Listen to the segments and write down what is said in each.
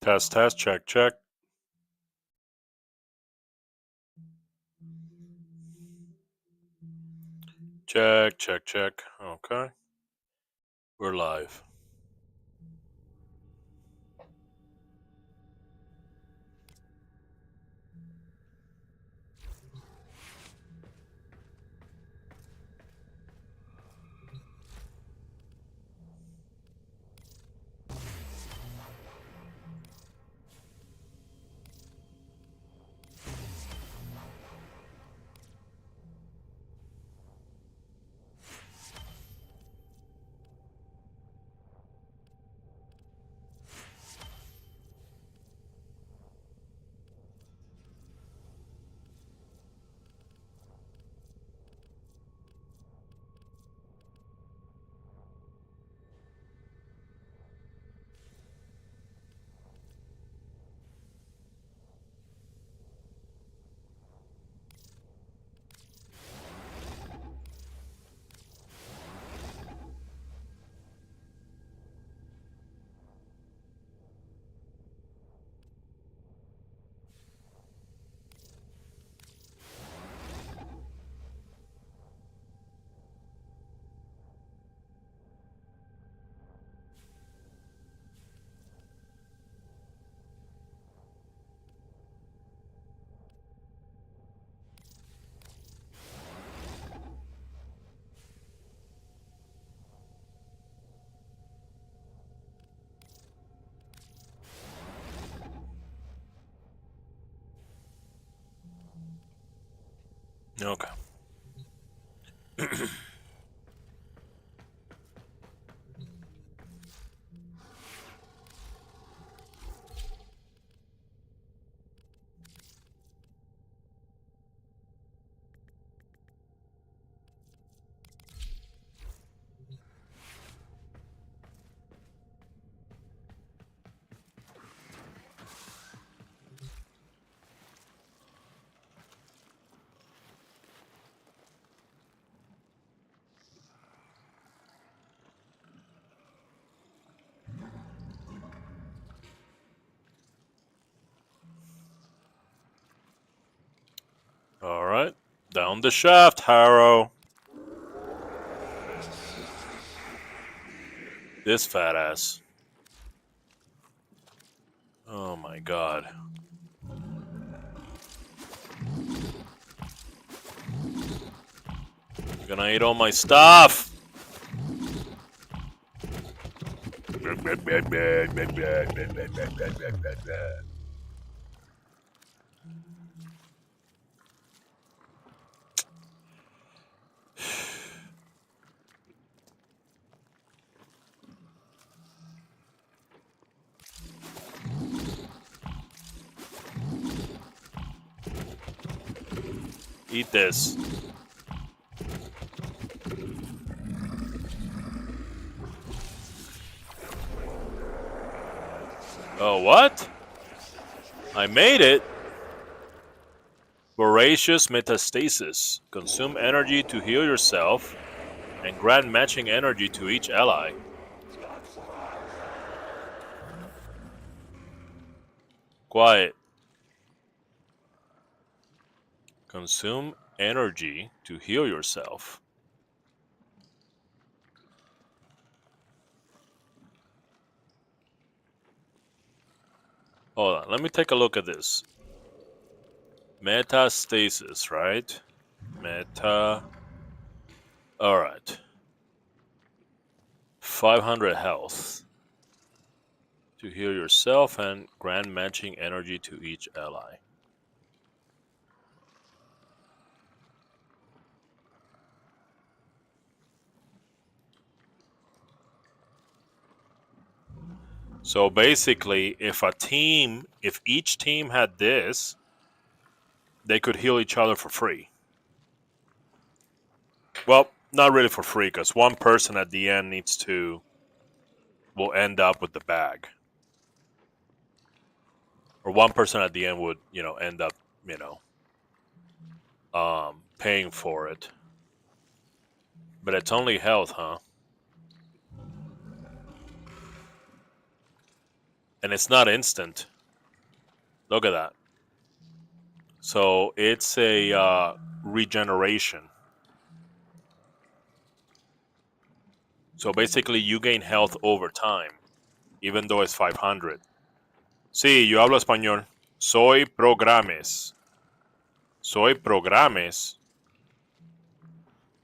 Test, check, check. Check, check, check. Okay. We're live. Okay. All right. Down the shaft, Harrow. This fat ass. Oh my god. You're gonna eat all my stuff. Eat this. Oh, what? I made it. Voracious metastasis. Consume energy to heal yourself and grant matching energy to each ally. Quiet. Consume energy to heal yourself. Hold on, let me take a look at this. Metastasis, right? Alright. 500 health to heal yourself and grant matching energy to each ally. So basically, if each team had this, they could heal each other for free. Well, not really for free, because one person at the end will end up with the bag. Or one person at the end would, end up, paying for it. But it's only health, huh? And it's not instant. Look at that. So it's a regeneration. So basically you gain health over time, even though it's 500. Sí, yo hablo español. Soy programes. Soy programes.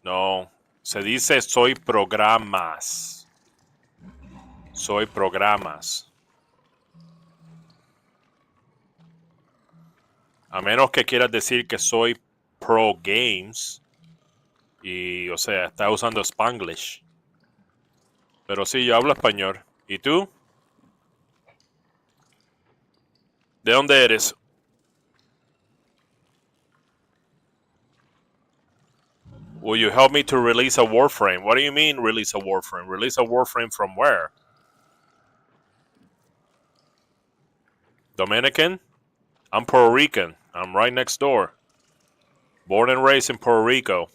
No, se dice soy programas. Soy programas. A menos que quieras decir que soy pro games. Y, o sea, está usando Spanglish. Pero sí, yo hablo español. ¿Y tú? ¿De dónde eres? Will you help me to release a Warframe? What do you mean release a Warframe? Release a Warframe from where? Dominican? I'm Puerto Rican. I'm right next door. Born and raised in Puerto Rico.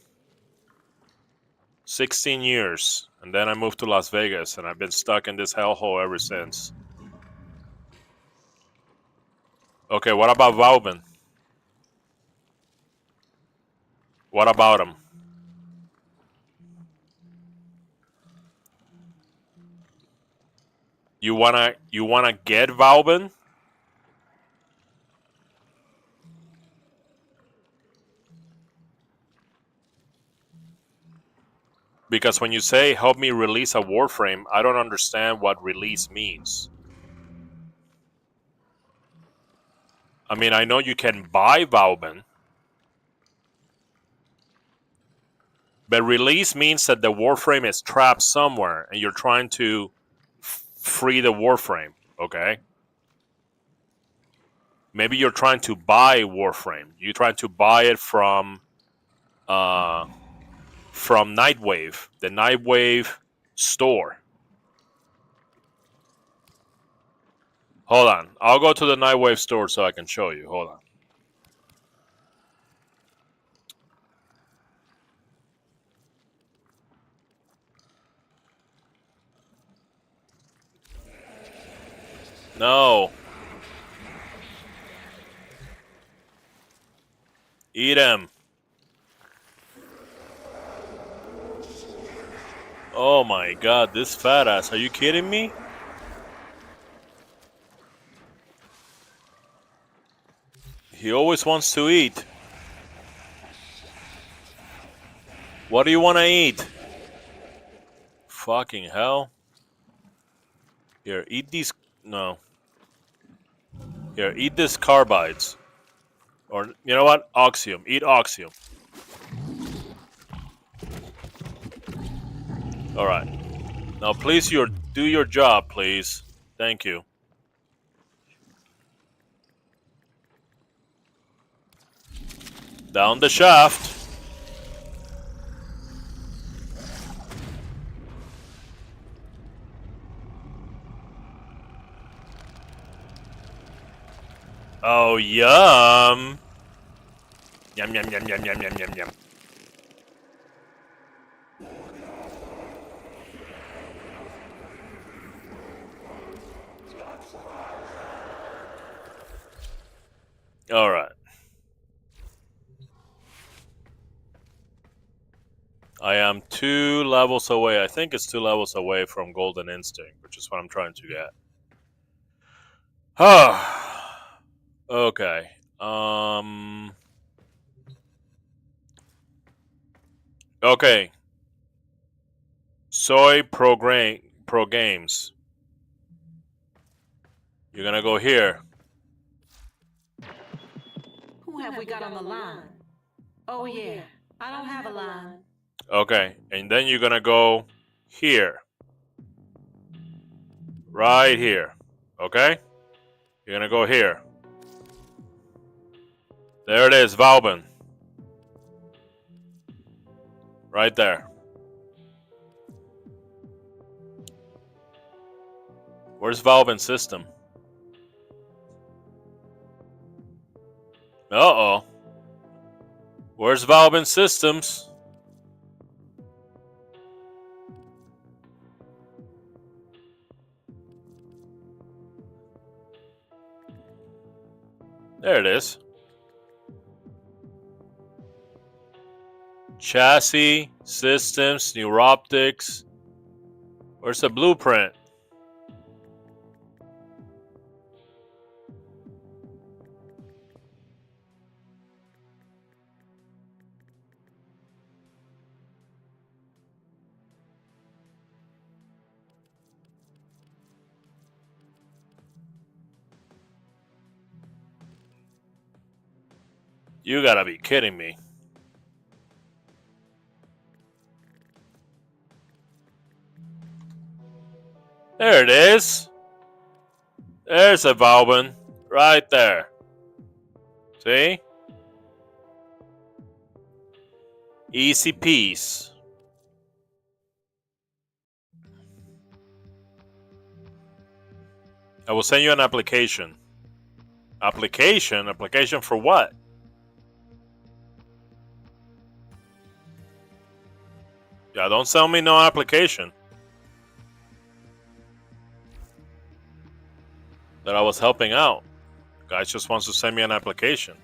16 years. And then I moved to Las Vegas, and I've been stuck in this hellhole ever since. Okay, what about Vauban? What about him? You wanna get Vauban? Because when you say help me release a Warframe, I don't understand what release means. I mean, I know you can buy Vauban, but release means that the Warframe is trapped somewhere and you're trying to free the Warframe, okay? Maybe you're trying to buy Warframe. You're trying to buy it from Nightwave, the Nightwave store. Hold on. I'll go to the Nightwave store so I can show you. Hold on. No. Eat him. Oh my god, this fat ass. Are you kidding me? He always wants to eat. What do you want to eat? Fucking hell. Here, eat these. No. Here, eat these carbides. Or, you know what? Oxium. Eat oxium. Alright. Now, please, do your job, please. Thank you. Down the shaft. Oh, yum. Yum, yum, yum, yum, yum, yum, yum, yum. Alright. I am 2 levels away. I think it's 2 levels away from Golden Instinct, which is what I'm trying to get. Okay. Okay. Soy pro games. You're gonna go here. Who have we got on the line? Oh yeah, I don't have a line. Okay, and then you're gonna go here. Right here. Okay? You're gonna go here. There it is, Vauban. Right there. Where's Vauban's system? Uh-oh. Where's Vauban's systems? There it is. Chassis, systems, neuroptics. Where's the blueprint? You gotta be kidding me. There it is. There's a Valbin right there. See? Easy peasy. I will send you an application. Application? Application for what? Yeah, don't send me no application. That I was helping out. Guy just wants to send me an application.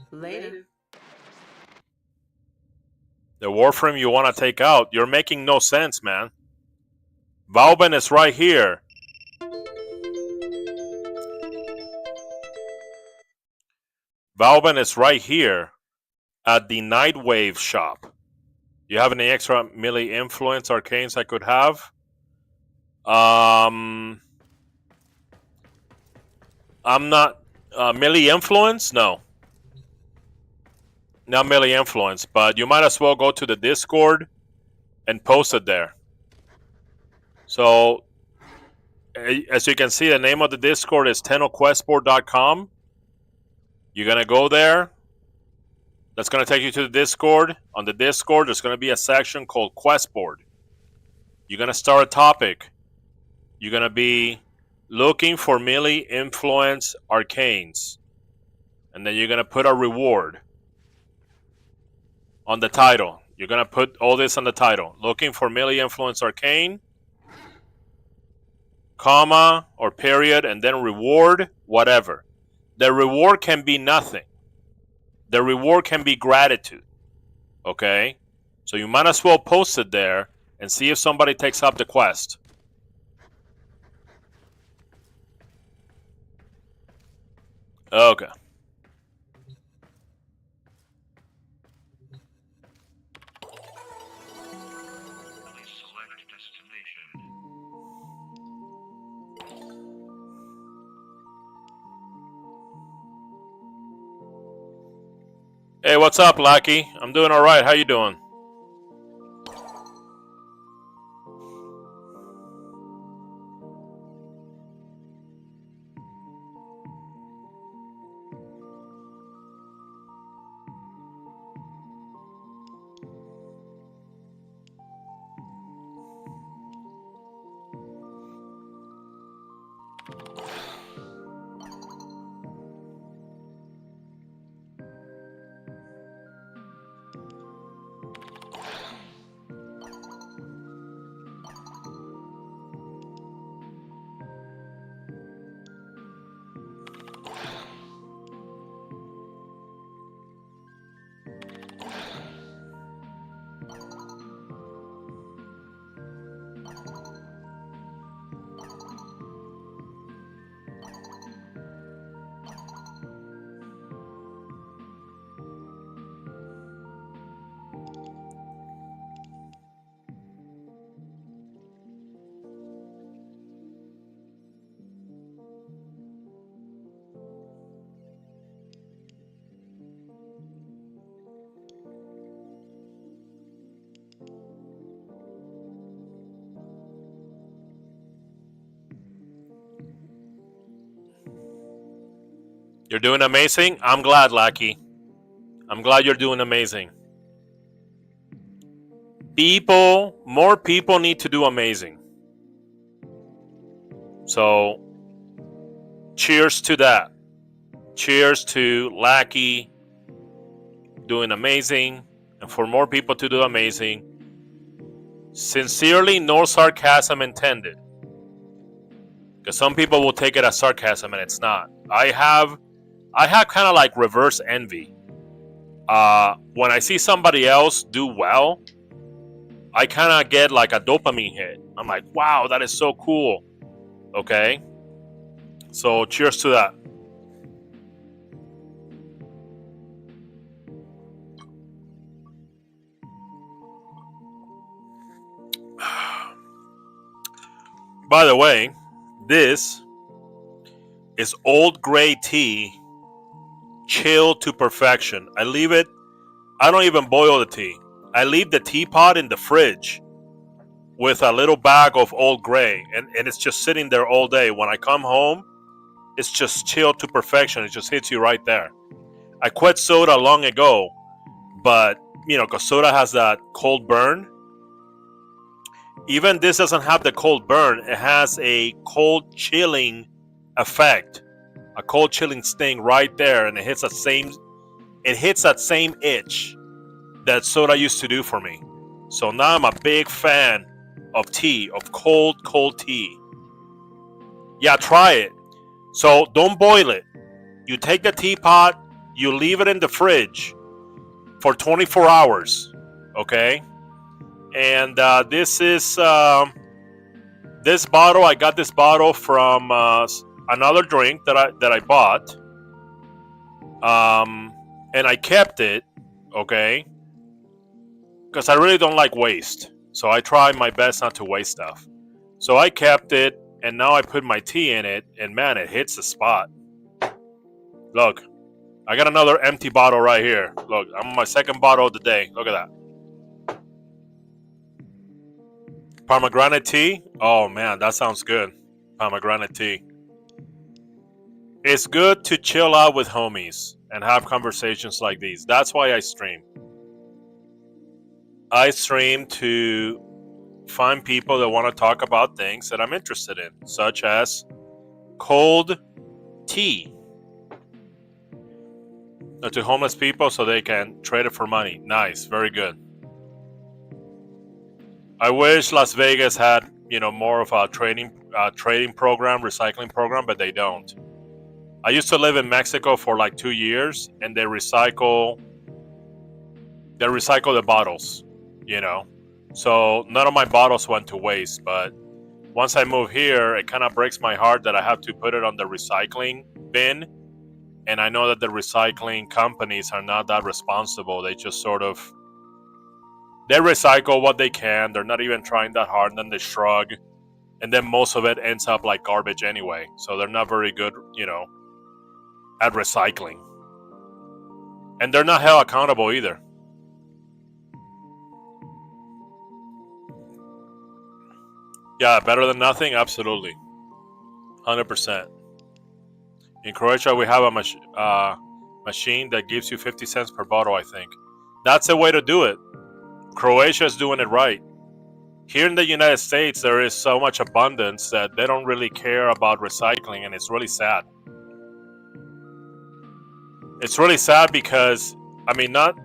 Later. The Warframe you want to take out, you're making no sense, man. Valben is right here. Valben is right here at the Nightwave shop. You have any extra melee influence arcanes I could have? I'm not melee influence. No, not melee influence. But you might as well go to the Discord and post it there. So, as you can see, the name of the Discord is tennoquestboard.com. You're gonna go there. That's going to take you to the Discord. On the Discord, there's going to be a section called Questboard. You're going to start a topic. You're going to be looking for melee influence arcanes. And then you're going to put a reward on the title. You're going to put all this on the title. Looking for melee influence arcane, comma or period, and then reward, whatever. The reward can be nothing. The reward can be gratitude. Okay? So you might as well post it there and see if somebody takes up the quest. Okay. Hey, what's up, Lucky? I'm doing all right. How you doing? You're doing amazing? I'm glad, Lucky. I'm glad you're doing amazing. more people need to do amazing. So, cheers to that. Cheers to Lackey doing amazing, and for more people to do amazing. Sincerely, no sarcasm intended. Because some people will take it as sarcasm and it's not. I have kind of like reverse envy. When I see somebody else do well, I kind of get like a dopamine hit. I'm like, wow, that is so cool. Okay? So cheers to that. By the way, this is old gray tea, chilled to perfection. I don't even boil the tea. I leave the teapot in the fridge with a little bag of old gray, and it's just sitting there all day. When I come home, it's just chilled to perfection. It just hits you right there. I quit soda long ago, but, because soda has that cold burn. Even this doesn't have the cold burn. It has a cold chilling effect, a cold chilling sting right there, and it hits that same itch that soda used to do for me. So now I'm a big fan of tea, of cold tea. Yeah, try it. So don't boil it. You take the teapot, you leave it in the fridge for 24 hours, okay? And this bottle, I got this bottle from another drink that I bought, and I kept it, okay, because I really don't like waste. So I try my best not to waste stuff. So I kept it, and now I put my tea in it, and man, it hits the spot. Look, I got another empty bottle right here. Look, I'm on my second bottle of the day. Look at that. Pomegranate tea? Oh man, that sounds good. Pomegranate tea. It's good to chill out with homies and have conversations like these. That's why I stream. I stream to find people that want to talk about things that I'm interested in, such as cold tea. To homeless people so they can trade it for money. Nice, very good. I wish Las Vegas had, more of a trading program, recycling program, but they don't. I used to live in Mexico for like 2 years, and they recycle the bottles, So none of my bottles went to waste, but once I moved here, it kind of breaks my heart that I have to put it on the recycling bin. And I know that the recycling companies are not that responsible. They just they recycle what they can. They're not even trying that hard, and then they shrug. And then most of it ends up like garbage anyway. So they're not very good, at recycling. And they're not held accountable either. Yeah, better than nothing? Absolutely. 100%. In Croatia, we have a machine that gives you 50 cents per bottle, I think. That's the way to do it. Croatia is doing it right. Here in the United States, there is so much abundance that they don't really care about recycling, and it's really sad. It's really sad because, not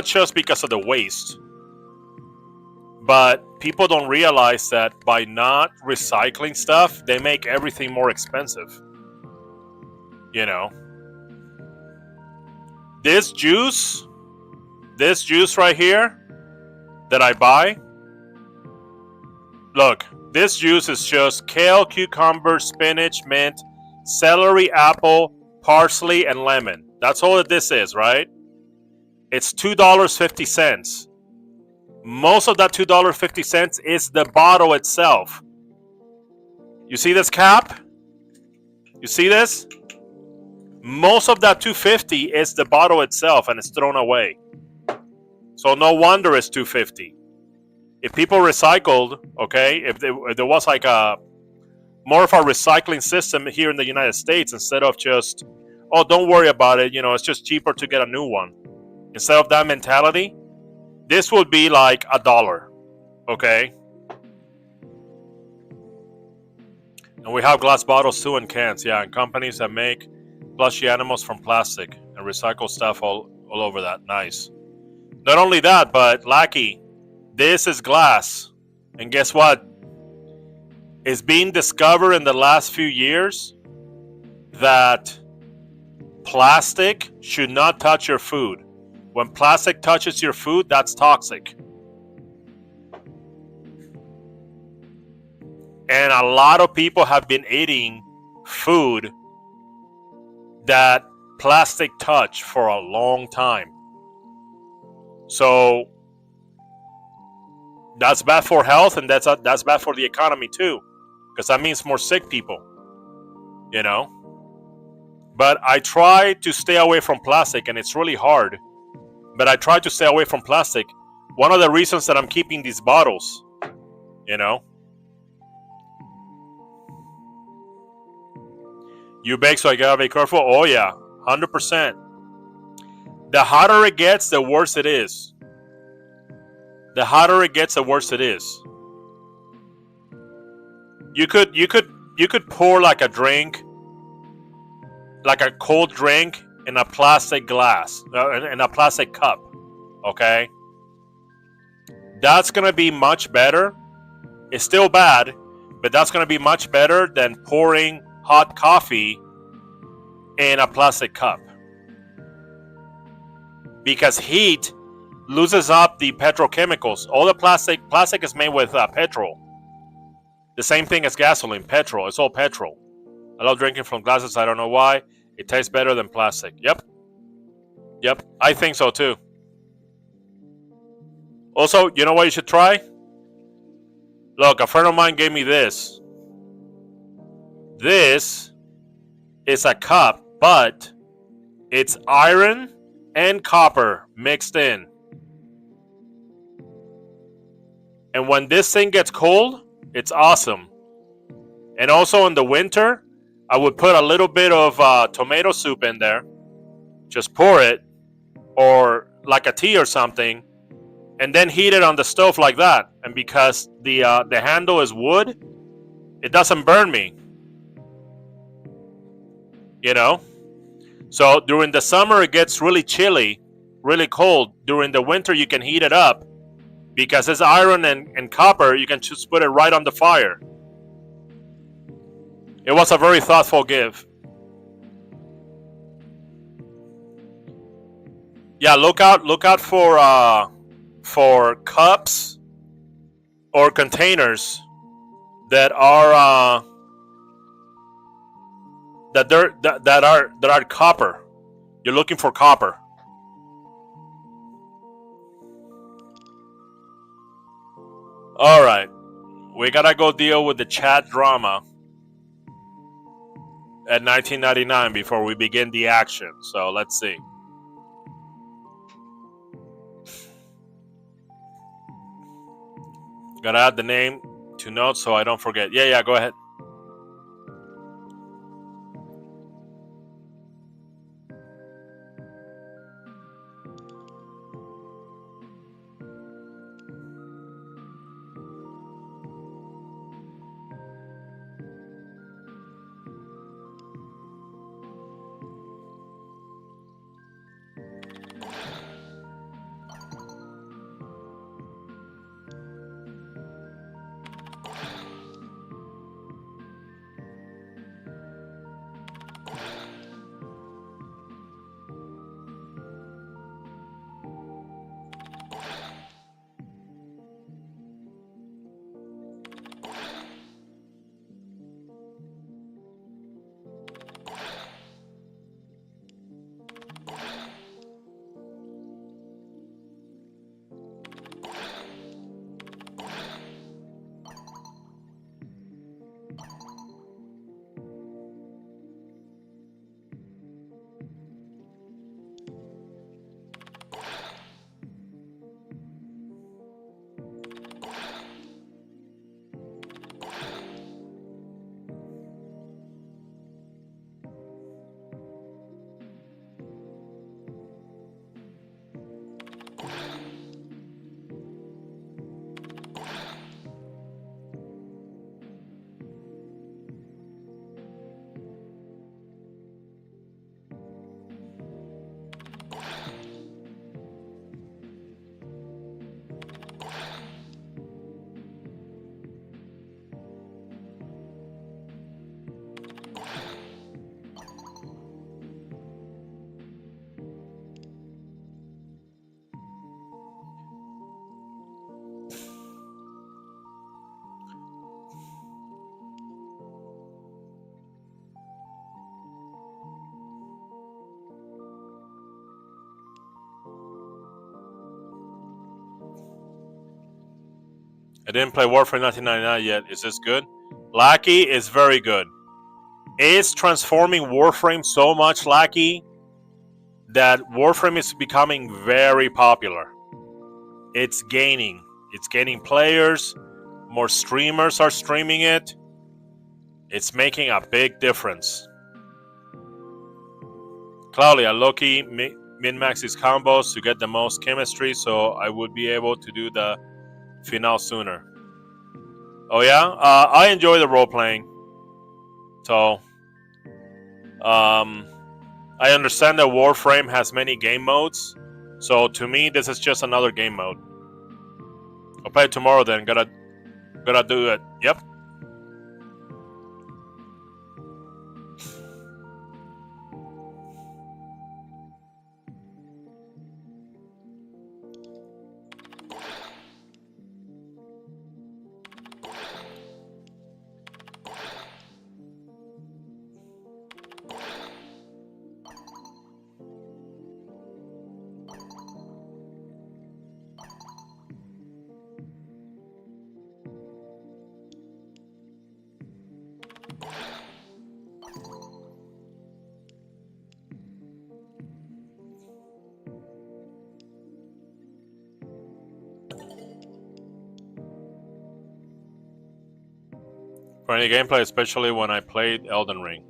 just because of the waste, but people don't realize that by not recycling stuff, they make everything more expensive. This juice right here that I buy, look, this juice is just kale, cucumber, spinach, mint, celery, apple, parsley, and lemon. That's all that this is, right? It's $2.50. Most of that $2.50 is the bottle itself. You see this cap? You see this? Most of that $2.50 is the bottle itself, and it's thrown away. So no wonder it's $2.50. If people recycled, okay, if there was like more of a recycling system here in the United States, instead of just, oh, don't worry about it, it's just cheaper to get a new one. Instead of that mentality, this would be like $1. Okay. And we have glass bottles too and cans. Yeah, and companies that make plushy animals from plastic and recycle stuff all over that. Nice. Not only that, but Lackey, this is glass. And guess what? It's being discovered in the last few years that plastic should not touch your food. When plastic touches your food, that's toxic. And a lot of people have been eating food that plastic touch for a long time. So that's bad for health, and that's bad for the economy too, because that means more sick people, you know. But I try to stay away from plastic, and it's really hard. But I try to stay away from plastic. One of the reasons that I'm keeping these bottles, you know. You bake, so I gotta be careful. Oh yeah, 100%. The hotter it gets, the worse it is. The hotter it gets, the worse it is. You could pour like a drink, like a cold drink, in a plastic glass, in a plastic cup. Okay, that's gonna be much better. It's still bad, but that's gonna be much better than pouring hot coffee in a plastic cup, because heat loses up the petrochemicals. All the plastic is made with petrol. The same thing as gasoline, petrol. It's all petrol. I love drinking from glasses. I don't know why. It tastes better than plastic. Yep, I think so too. Also, you know what you should try? Look, a friend of mine gave me this. This is a cup, but it's iron and copper mixed in. And when this thing gets cold, it's awesome. And also in the winter, I would put a little bit of tomato soup in there. Just pour it, or like a tea or something, and then heat it on the stove like that. And because the handle is wood, it doesn't burn me. You know? So during the summer, it gets really chilly, really cold. During the winter, you can heat it up. Because it's iron and copper, you can just put it right on the fire. It was a very thoughtful gift. Yeah, look out for cups or containers that are that are copper. You're looking for copper. All right, we gotta go deal with the chat drama at 1999 before we begin the action. So let's see. Gotta add the name to notes so I don't forget. Yeah, go ahead. didn't play Warframe 1999 yet. Is this good? Lackey is very good. It's transforming Warframe so much, Lackey, that Warframe is becoming very popular. It's gaining players. More streamers are streaming it. It's making a big difference. Claudia, Loki min-max his combos to get the most chemistry, so I would be able to do the finale sooner. Oh yeah? I enjoy the role-playing. So, I understand that Warframe has many game modes. So to me, this is just another game mode. I'll play it tomorrow then. Gotta do it. Yep. For any gameplay, especially when I played Elden Ring.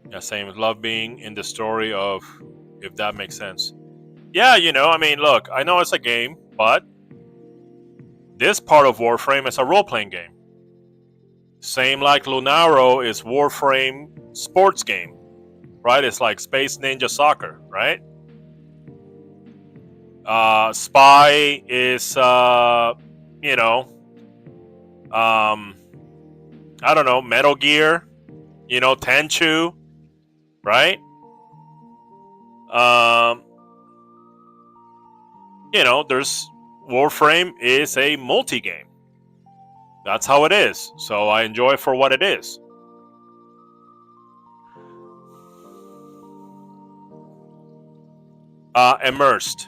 Yeah, same. Love being in the story of, if that makes sense. Yeah, you know, I mean, look, I know it's a game, but this part of Warframe is a role-playing game. Same like Lunaro is Warframe sports game, right? It's like Space Ninja Soccer, right? Spy is, you know, I don't know, Metal Gear, you know, Tenchu, right? You know, there's Warframe is a multi-game. That's how it is. So I enjoy it for what it is. Immersed.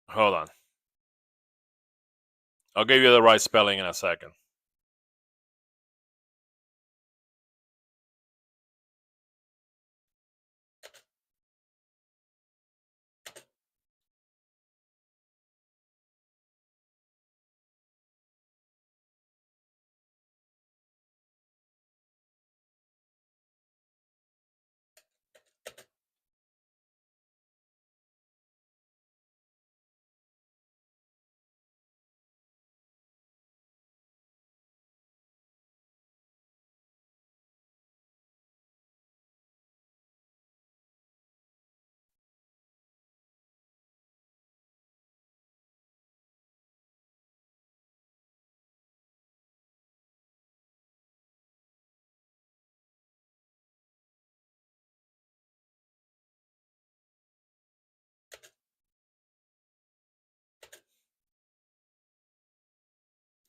Hold on. I'll give you the right spelling in a second.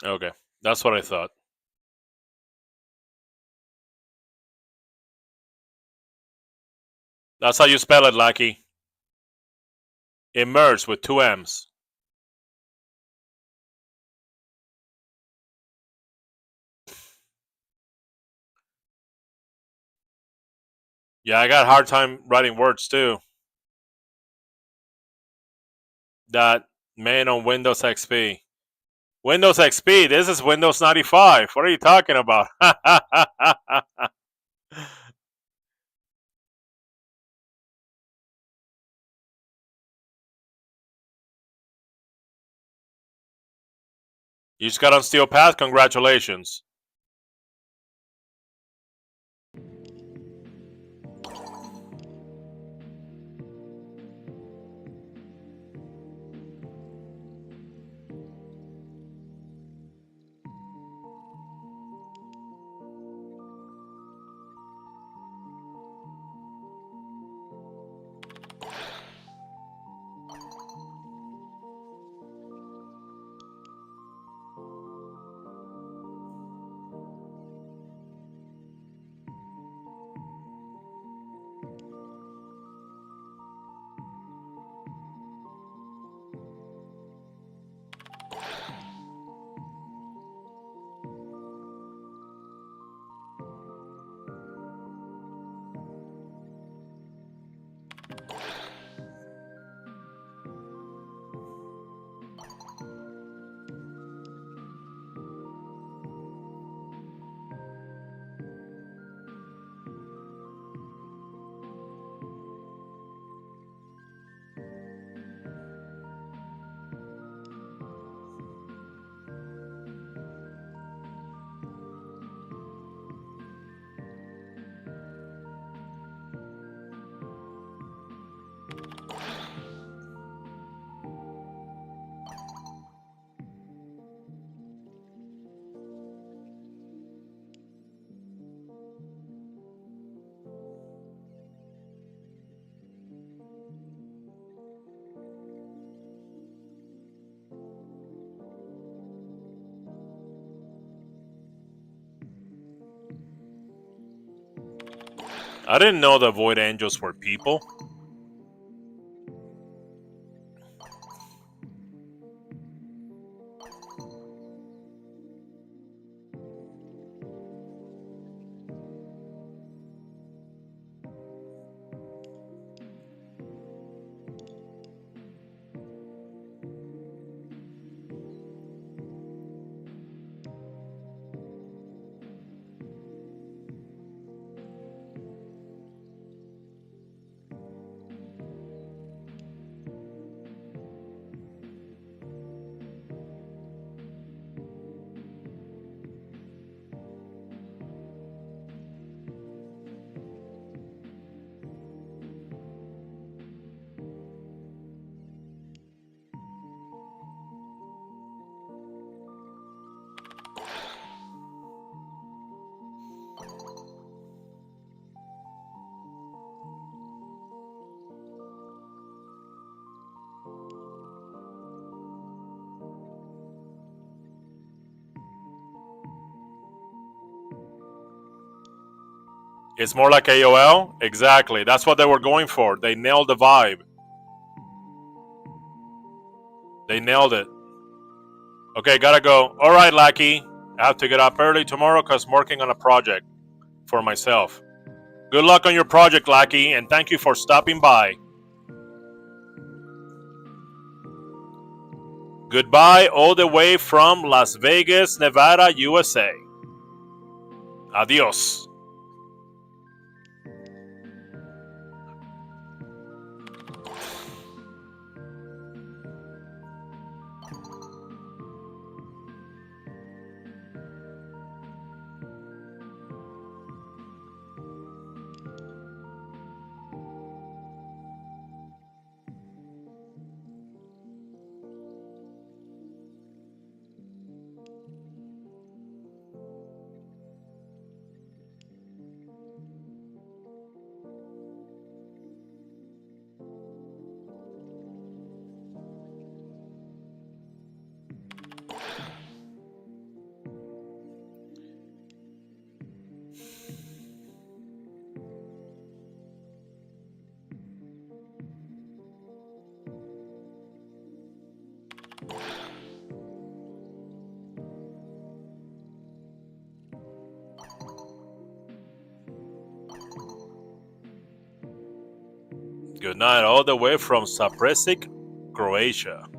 Okay, that's what I thought. That's how you spell it, Lucky. Immerse with 2 M's. Yeah, I got a hard time writing words too. That man on Windows XP. Windows XP, this is Windows 95. What are you talking about? You just got on Steel Path. Congratulations. I didn't know the Void Angels were people. It's more like AOL? Exactly. That's what they were going for. They nailed the vibe. They nailed it. Okay, gotta go. All right, Lackey. I have to get up early tomorrow because I'm working on a project for myself. Good luck on your project, Lackey, and thank you for stopping by. Goodbye all the way from Las Vegas, Nevada, USA. Adios. Good night, all the way from Zapresic, Croatia.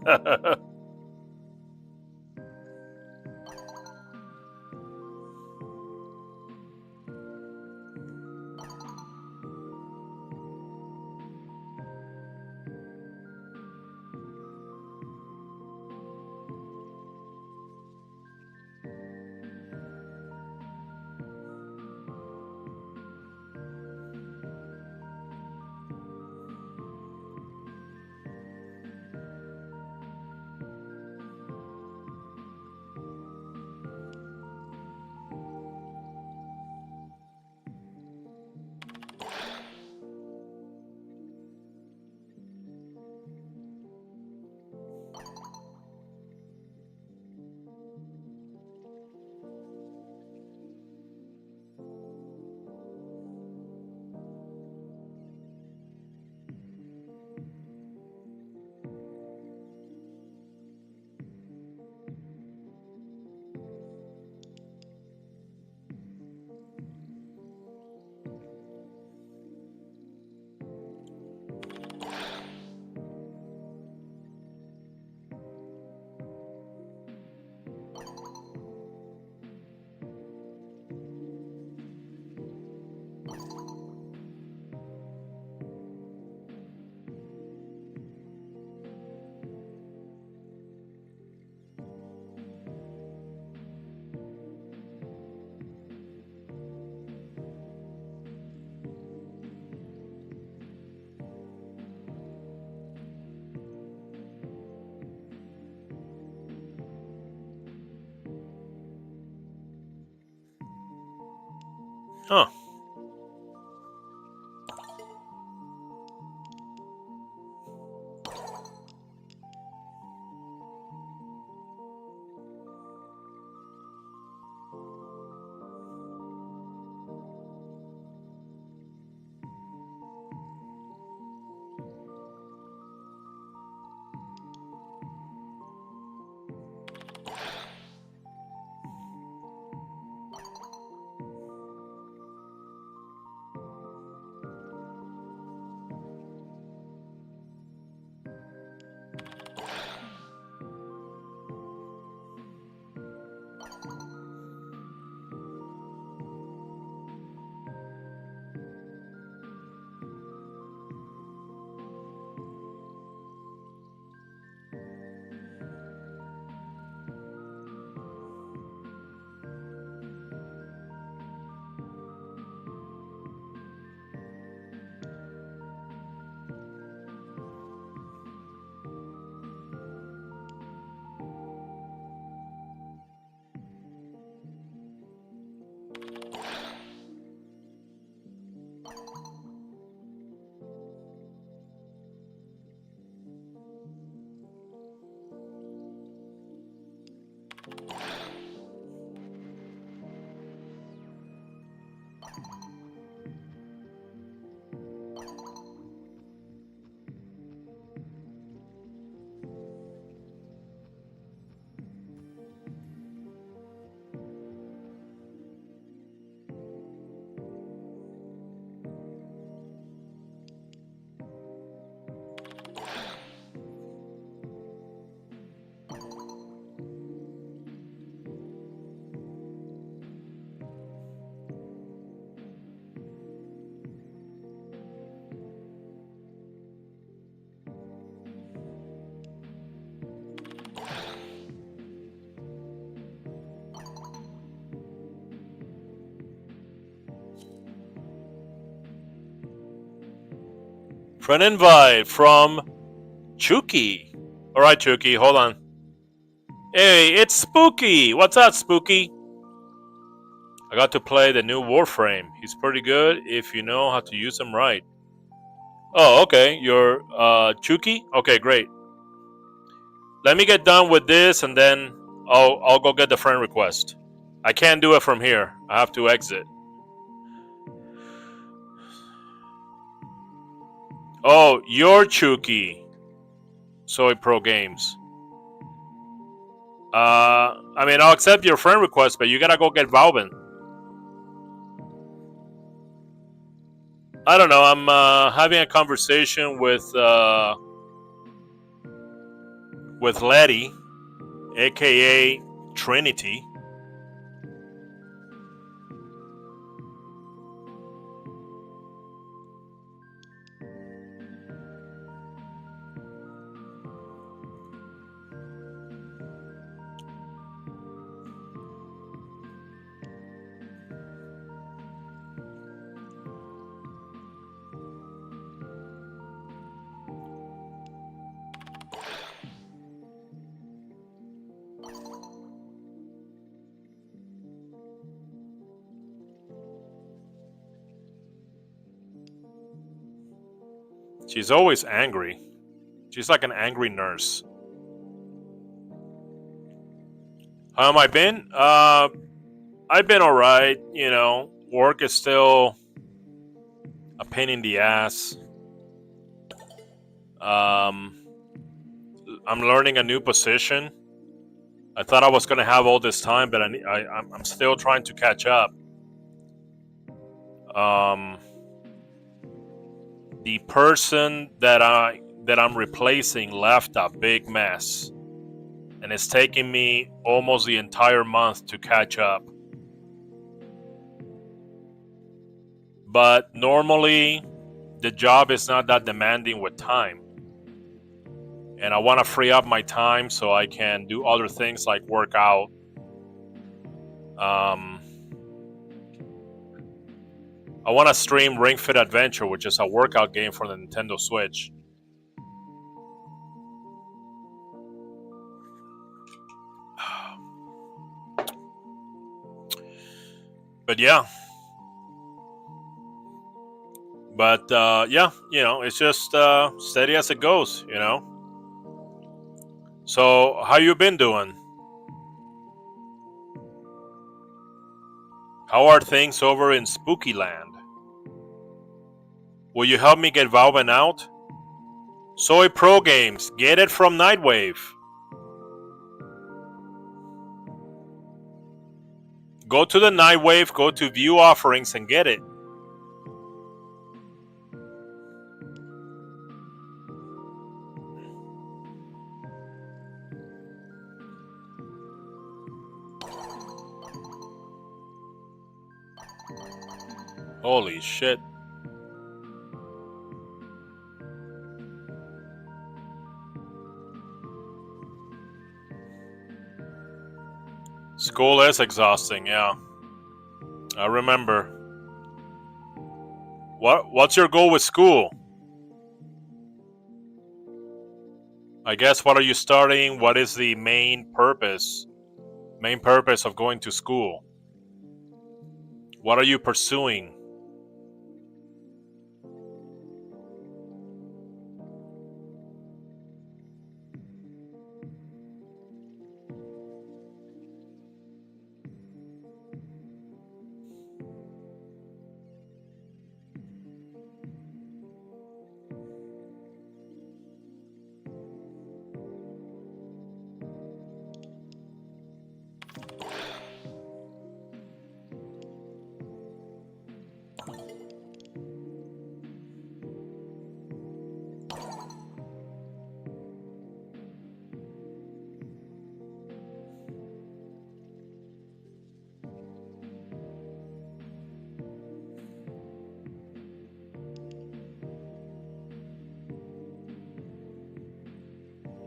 Huh. Friend invite from Chucky. All right, Chucky, hold on. Hey, it's Spooky. What's up, Spooky? I got to play the new Warframe. He's pretty good if you know how to use him right. Oh, okay. You're Chucky? Okay, great. Let me get done with this and then I'll go get the friend request. I can't do it from here. I have to exit. Oh, you're Chucky. Soy Pro Games. I mean, I'll accept your friend request, but you gotta go get Valvin. I don't know. I'm having a conversation with with Letty, aka Trinity. She's always angry. She's like an angry nurse. How am I been? I've been alright, you know. Work is still a pain in the ass. I'm learning a new position. I thought I was gonna have all this time, but I'm still trying to catch up. The person that I'm replacing left a big mess, and it's taking me almost the entire month to catch up. But normally, the job is not that demanding with time, and I want to free up my time so I can do other things like work out. I want to stream Ring Fit Adventure, which is a workout game for the Nintendo Switch. But yeah. But yeah, you know, it's just steady as it goes, you know. So, how you been doing? How are things over in Spooky Land? Will you help me get Valven out? Soy Pro Games, get it from Nightwave. Go to the Nightwave, go to View Offerings, and get it. Holy shit. School is exhausting, yeah. I remember. What's your goal with school? I guess what are you studying? What is the main purpose? Main purpose of going to school? What are you pursuing?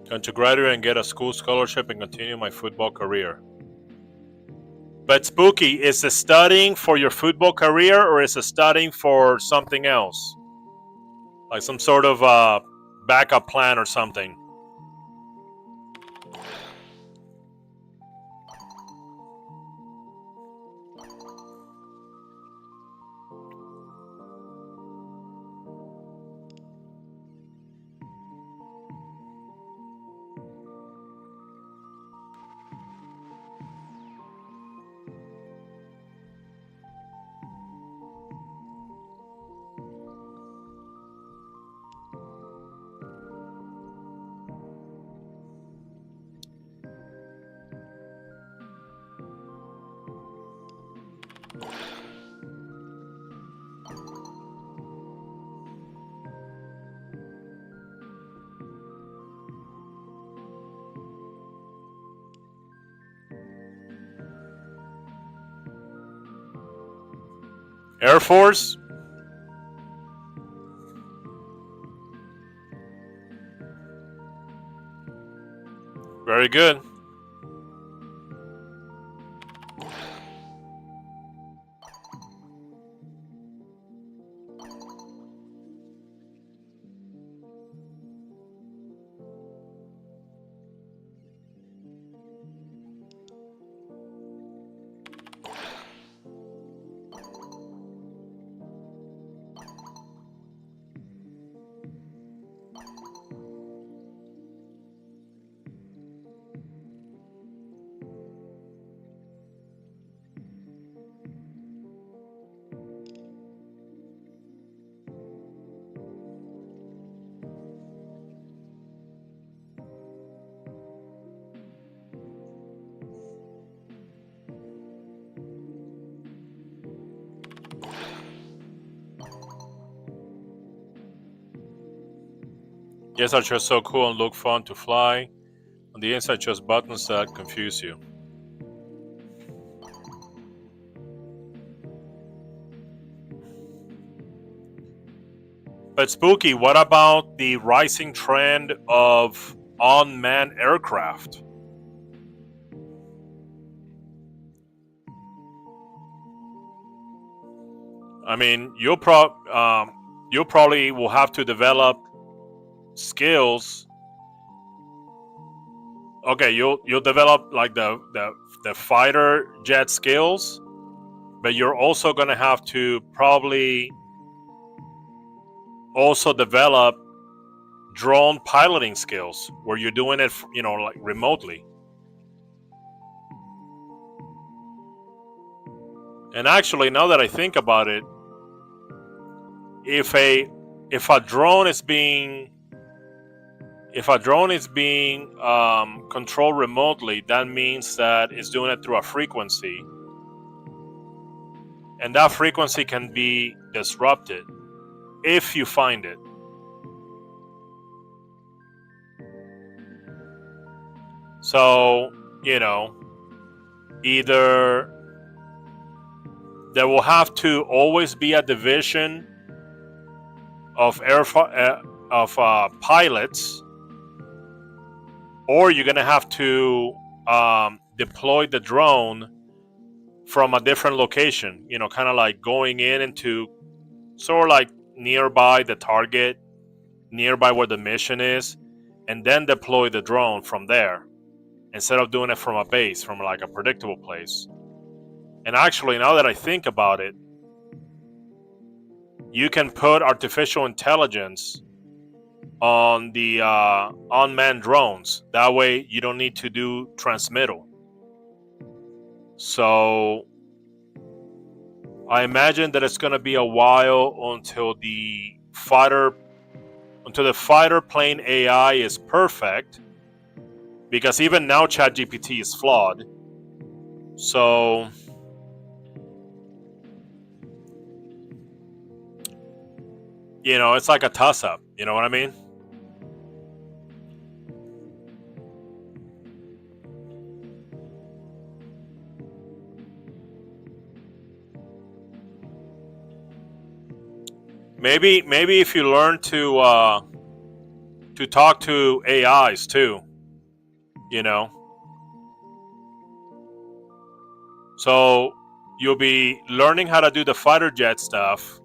Going to graduate and get a school scholarship and continue my football career. But Spooky, is it studying for your football career or is it studying for something else? Like some sort of backup plan or something? Air Force. Very good. Yes, are just so cool and look fun to fly. On the inside, just buttons that confuse you. But Spooky, what about the rising trend of unmanned aircraft? I mean, you'll probably will have to develop skills. Okay, you'll develop like the fighter jet skills, but you're also gonna have to probably also develop drone piloting skills where you're doing it, like remotely. And actually, now that I think about it, if a drone is being controlled remotely, that means that it's doing it through a frequency, and that frequency can be disrupted if you find it. So, either there will have to always be a division of pilots, or you're gonna have to deploy the drone from a different location. Kind of like going into sort of like nearby the target, nearby where the mission is, and then deploy the drone from there instead of doing it from a base, from like a predictable place. And actually, now that I think about it, you can put artificial intelligence on the unmanned drones. That way, you don't need to do transmittal. So, I imagine that it's going to be a while until the fighter plane AI is perfect, because even now ChatGPT is flawed. So, it's like a toss-up. You know what I mean? Maybe if you learn to talk to AIs too, so you'll be learning how to do the fighter jet stuff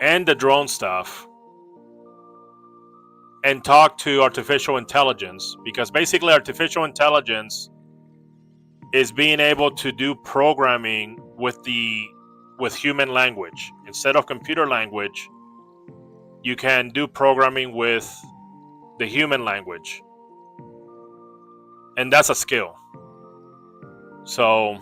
and the drone stuff, and talk to artificial intelligence, because basically artificial intelligence is being able to do programming with human language. Instead of computer language, you can do programming with the human language, and that's a skill. So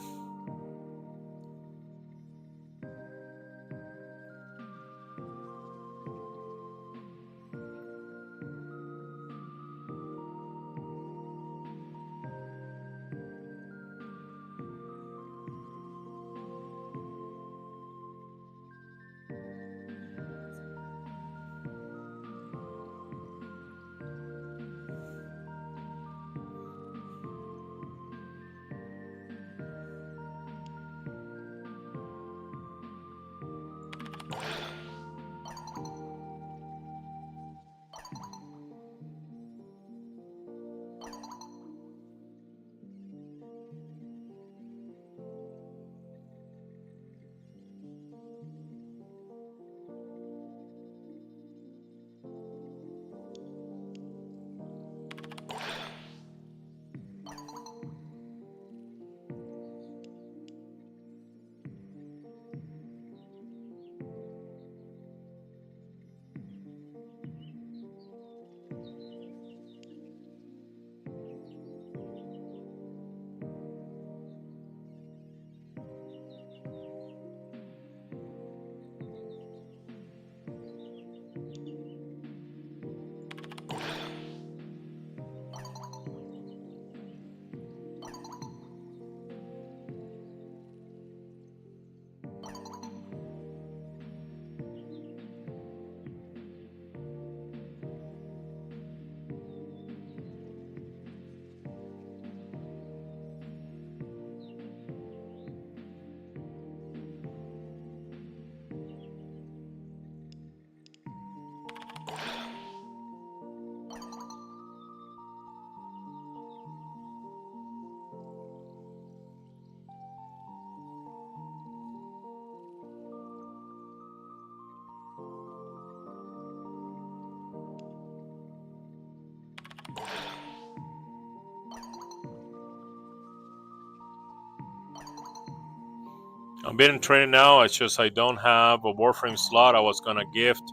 I'm being trained now. It's just I don't have a Warframe slot. I was gonna gift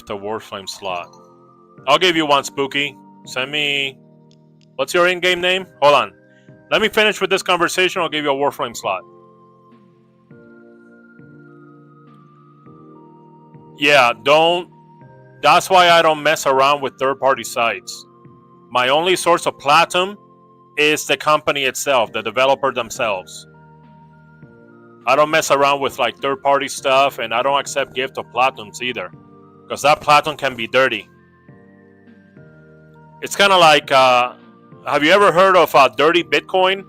a Warframe slot. I'll give you one, Spooky. Send me. What's your in-game name? Hold on. Let me finish with this conversation. I'll give you a Warframe slot. Yeah, don't. That's why I don't mess around with third-party sites. My only source of platinum is the company itself, the developer themselves. I don't mess around with like third-party stuff, and I don't accept gift of platinums either, because that platinum can be dirty. It's kind of like, have you ever heard of dirty Bitcoin?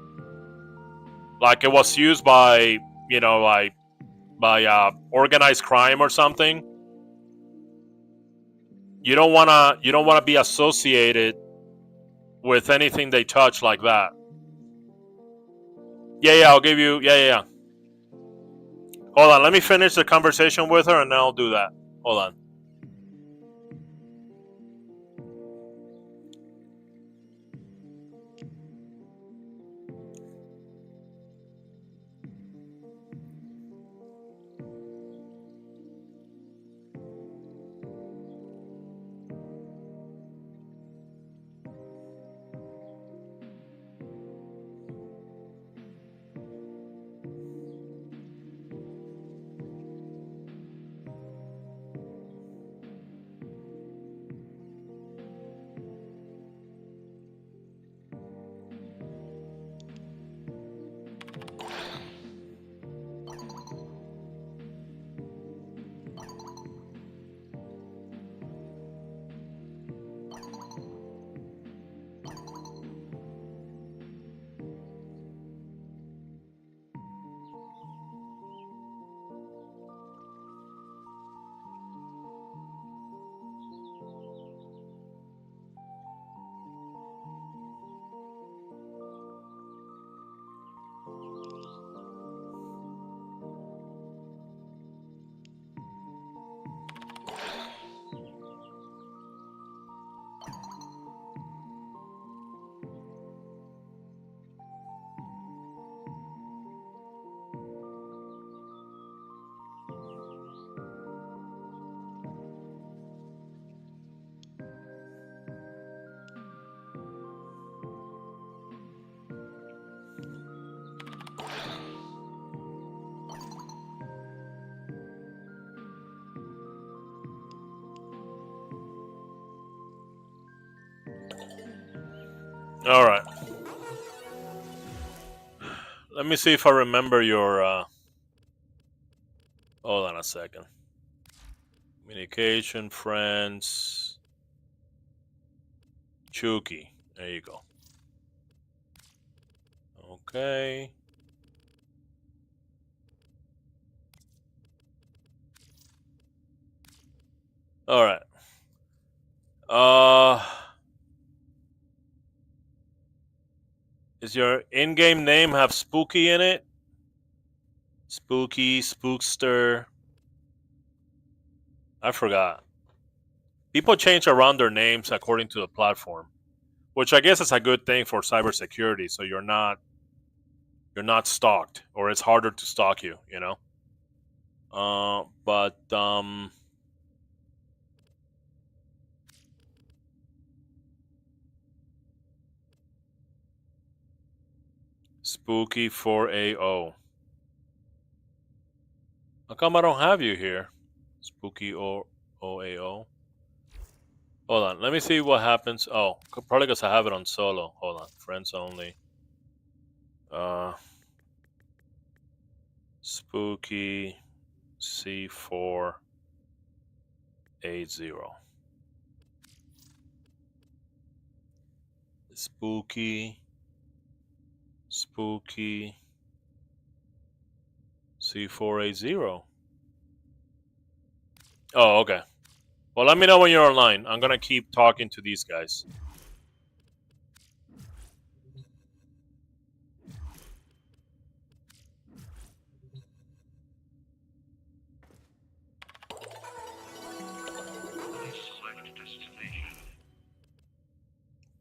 Like it was used by, by organized crime or something. You don't wanna be associated with anything they touch like that. Yeah, I'll give you. Yeah. Hold on, let me finish the conversation with her, and then I'll do that. Hold on. All right. Let me see if I remember your. Hold on a second. Communication, friends. Chuki. There you go. Okay. All right. Is your in-game name have Spooky in it? Spooky, Spookster. I forgot. People change around their names according to the platform, which I guess is a good thing for cybersecurity. So you're not stalked, or it's harder to stalk you. But Spooky 4AO. How come I don't have you here? Spooky OAO. Hold on, let me see what happens. Oh, probably because I have it on solo. Hold on, friends only. Spooky C480. Spooky C480. Oh, okay. Well, let me know when you're online. I'm gonna keep talking to these guys.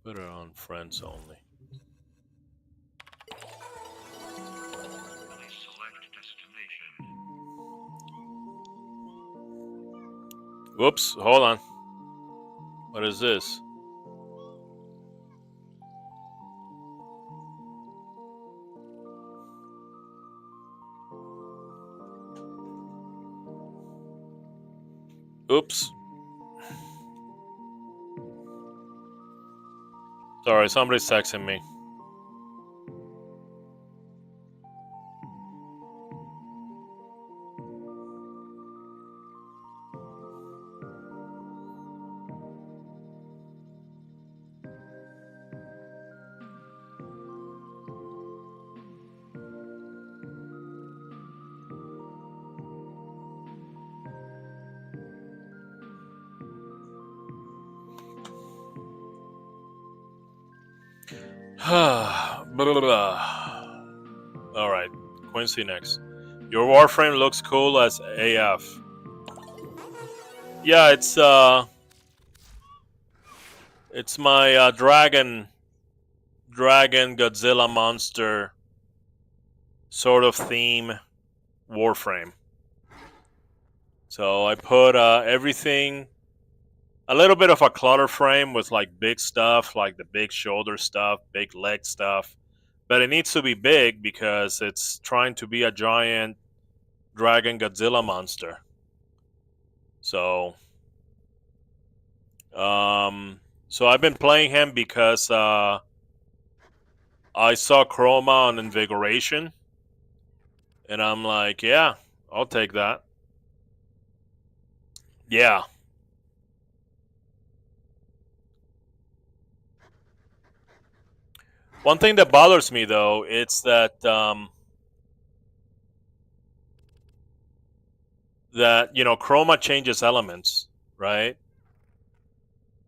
Put it on friends only. Whoops, hold on. What is this? Oops. Sorry, somebody's texting me. Blah, blah, blah. All right, Quincy next. Your Warframe looks cool as AF. Yeah, it's my dragon Godzilla monster sort of theme Warframe. So I put everything, a little bit of a clutter frame with like big stuff, like the big shoulder stuff, big leg stuff. But it needs to be big because it's trying to be a giant dragon Godzilla monster. So, so I've been playing him because I saw Chroma on Invigoration, and I'm like, yeah, I'll take that. Yeah. One thing that bothers me though, it's that Chroma changes elements, right?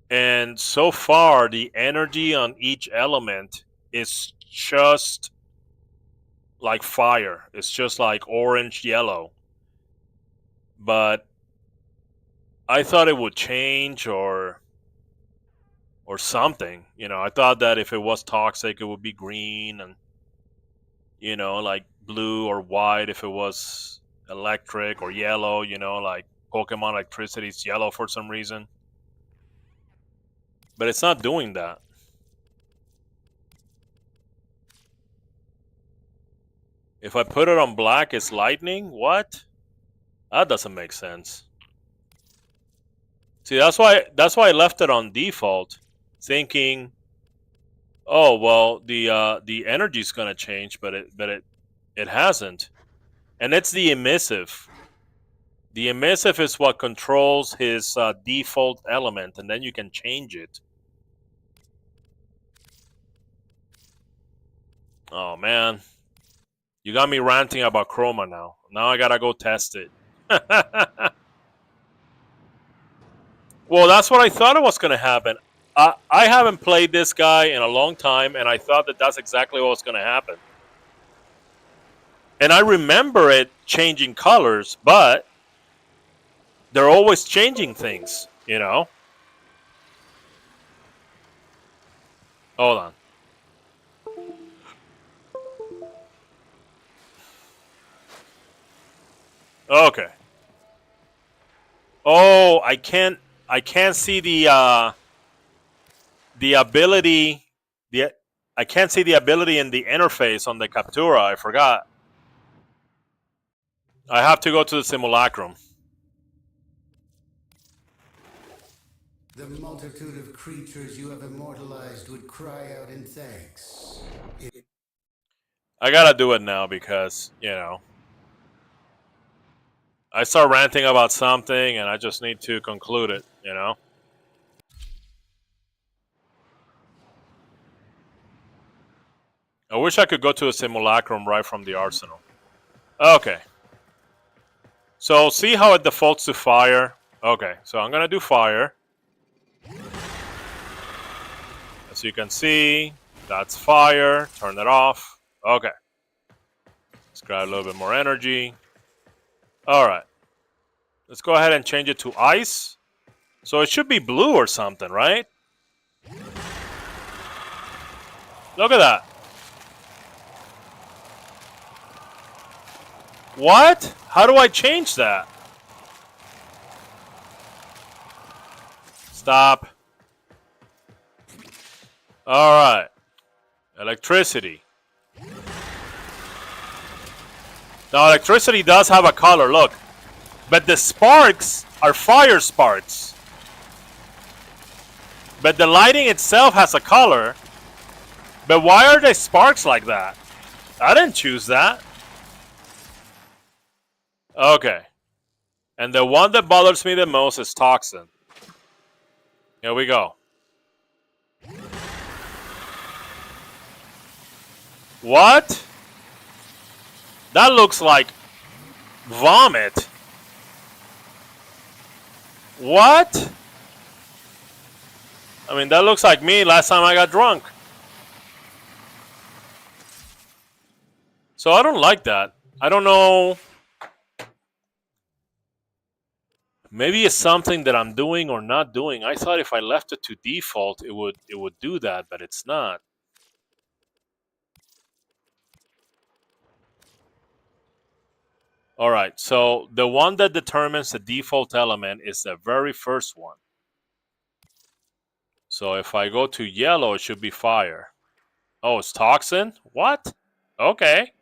And so far, the energy on each element is just like fire. It's just like orange, yellow. But I thought it would change or something. I thought that if it was toxic, it would be green, and like blue or white if it was electric, or yellow. Like Pokemon Electricity is yellow for some reason. But it's not doing that. If I put it on black, it's lightning? What? That doesn't make sense. See, that's why I left it on default, thinking, oh well, the energy's gonna change, but it hasn't. And it's the emissive. The emissive is what controls his default element, and then you can change it. Oh man, you got me ranting about Chroma now. Now I gotta go test it. Well, that's what I thought it was gonna happen. I haven't played this guy in a long time, and I thought that that's exactly what was gonna happen. And I remember it changing colors, but they're always changing things, Hold on. Okay. Oh, I can't see the ability. I can't see the ability in the interface on the Captura. I forgot. I have to go to the simulacrum. The multitude of creatures you have immortalized would cry out in thanks. I gotta do it now because, I start ranting about something and I just need to conclude it, I wish I could go to the simulacrum right from the arsenal. Okay. So see how it defaults to fire? Okay, so I'm gonna do fire. As you can see, that's fire. Turn it off. Okay. Let's grab a little bit more energy. Alright. Let's go ahead and change it to ice. So it should be blue or something, right? Look at that. What? How do I change that? Stop. Alright. Electricity. Now, electricity does have a color, look. But the sparks are fire sparks. But the lighting itself has a color. But why are they sparks like that? I didn't choose that. Okay. And the one that bothers me the most is toxin. Here we go. What? That looks like vomit. What? I mean, that looks like me last time I got drunk. So I don't like that. I don't know. Maybe it's something that I'm doing or not doing. I thought if I left it to default, it would do that, but it's not. All right, so the one that determines the default element is the very first one. So if I go to yellow, it should be fire. Oh, it's toxin? What? Okay.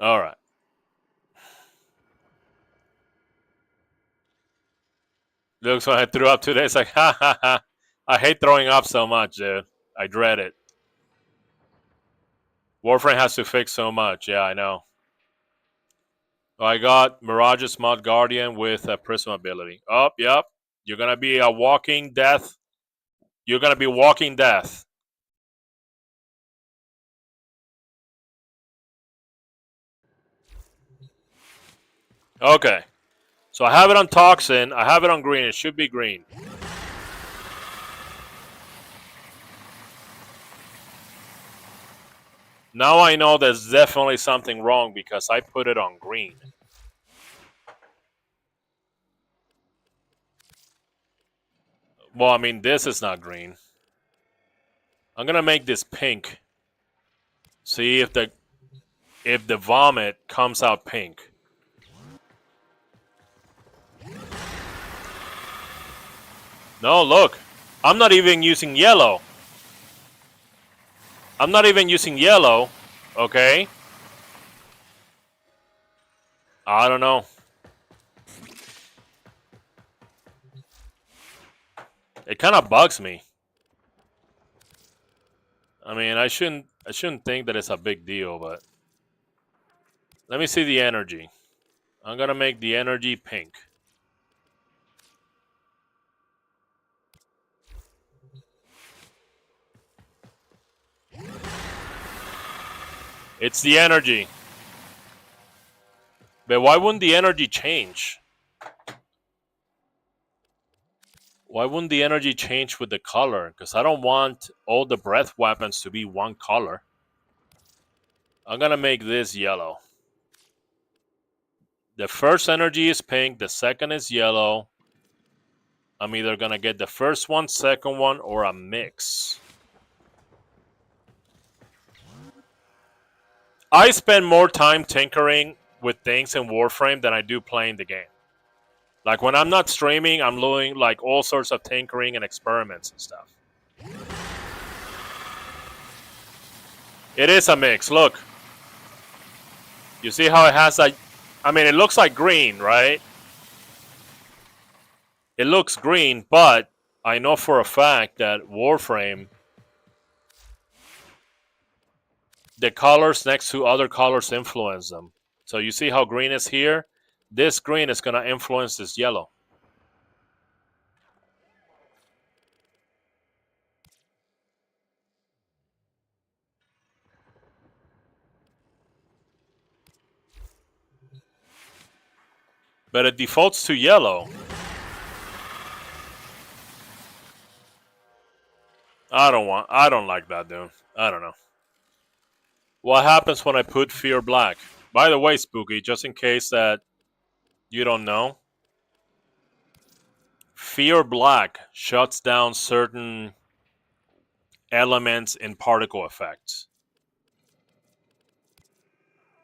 All right. Looks like I threw up today. It's like, ha ha ha. I hate throwing up so much, dude. I dread it. Warframe has to fix so much. Yeah, I know. I got Mirage's Mod Guardian with a Prism ability. Oh, yep. You're going to be a walking death. You're going to be walking death. Okay. So I have it on Toxin. I have it on green. It should be green. Now I know there's definitely something wrong because I put it on green. Well, I mean, this is not green. I'm going to make this pink. See if the vomit comes out pink. No, look. I'm not even using yellow. I'm not even using yellow. Okay. I don't know. It kind of bugs me. I mean, I shouldn't think that it's a big deal, but let me see the energy. I'm going to make the energy pink. It's the energy. But why wouldn't the energy change? Why wouldn't the energy change with the color? Because I don't want all the breath weapons to be one color. I'm going to make this yellow. The first energy is pink. The second is yellow. I'm either going to get the first one, second one, or a mix. I spend more time tinkering with things in Warframe than I do playing the game. Like when I'm not streaming, I'm doing like all sorts of tinkering and experiments and stuff. It is a mix. Look. You see how it has that? I mean, it looks like green, right? It looks green, but I know for a fact that Warframe, the colors next to other colors influence them. So you see how green is here? This green is going to influence this yellow. But it defaults to yellow. I don't like that, dude. I don't know. What happens when I put Fear Black? By the way, Spooky, just in case that you don't know, Fear Black shuts down certain elements in particle effects.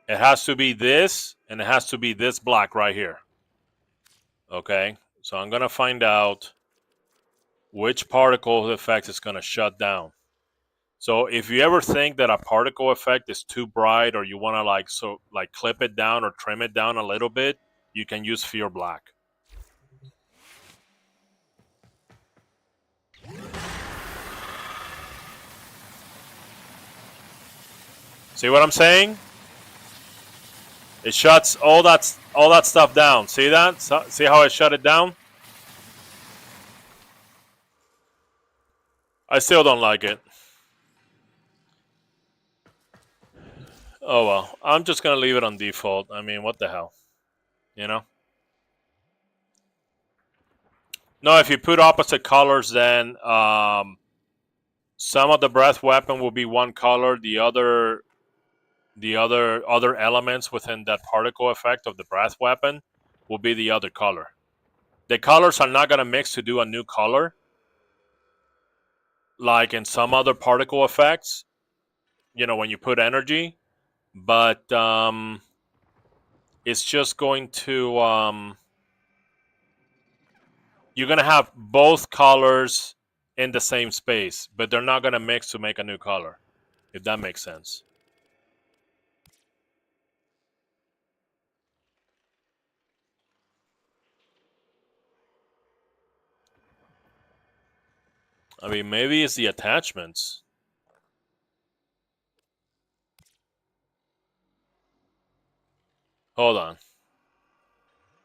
It has to be this, and it has to be this black right here. Okay, so I'm gonna find out which particle effect is gonna shut down. So if you ever think that a particle effect is too bright, or you want to clip it down or trim it down a little bit, you can use Fear Black. See what I'm saying? It shuts all that stuff down. See that? See how I shut it down? I still don't like it. Oh well, I'm just gonna leave it on default. I mean, what the hell, you know? No, if you put opposite colors, then some of the breath weapon will be one color. The other elements within that particle effect of the breath weapon will be the other color. The colors are not gonna mix to do a new color, like in some other particle effects. You know, when you put energy, but it's just going to you're gonna have both colors in the same space, but they're not gonna mix to make a new color, if that makes sense. I mean, maybe it's the attachments. Hold on.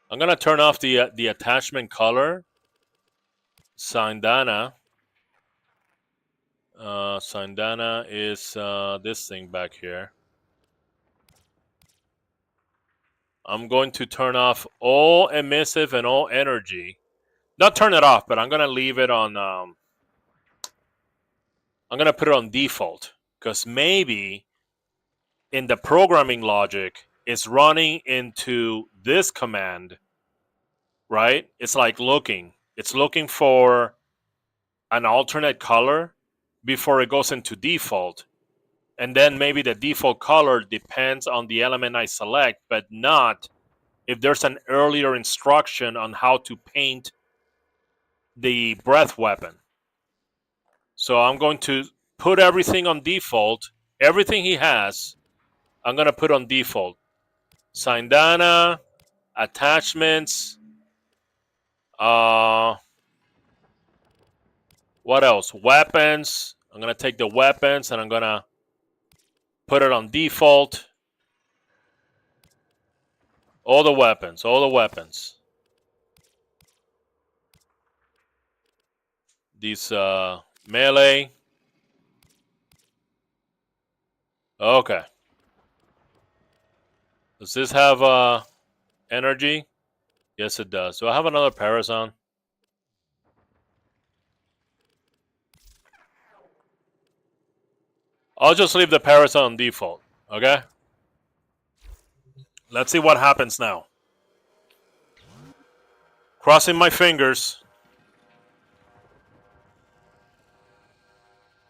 I'm gonna turn off the attachment color. Sandana. Sandana is this thing back here. I'm going to turn off all emissive and all energy. Not turn it off, but I'm gonna leave it on. I'm gonna put it on default, because maybe in the programming logic it's running into this command, right? It's like it's looking for an alternate color before it goes into default, and then maybe the default color depends on the element I select, but not if there's an earlier instruction on how to paint the breath weapon. So I'm going to put everything on default. Everything he has, I'm going to put on default. Sandana, attachments, what else? Weapons. I'm going to take the weapons and I'm going to put it on default. All the weapons, all the weapons. These melee. Okay. Does this have energy? Yes, it does. Do I have another Parazon? I'll just leave the Parazon on default. Okay? Let's see what happens now. Crossing my fingers.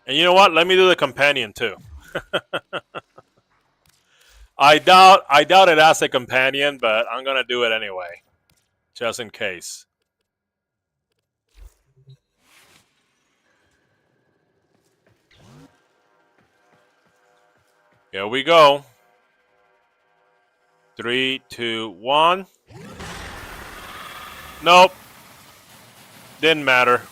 And you know what? Let me do the companion too. I doubt it has a companion, but I'm gonna do it anyway, just in case. Here we go. 3, 2, 1. Nope. Didn't matter.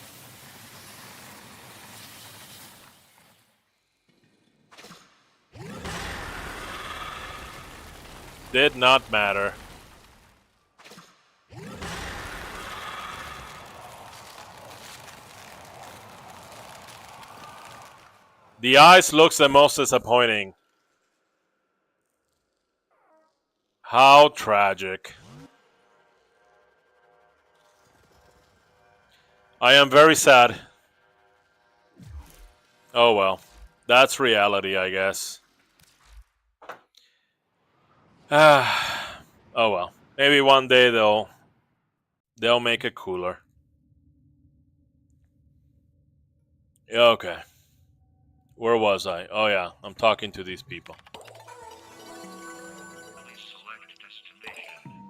Did not matter. The eyes looks the most disappointing. How tragic. I am very sad. Oh well. That's reality, I guess. Oh well. Maybe one day they'll make it cooler. Okay. Where was I? Oh yeah, I'm talking to these people. Please select destination.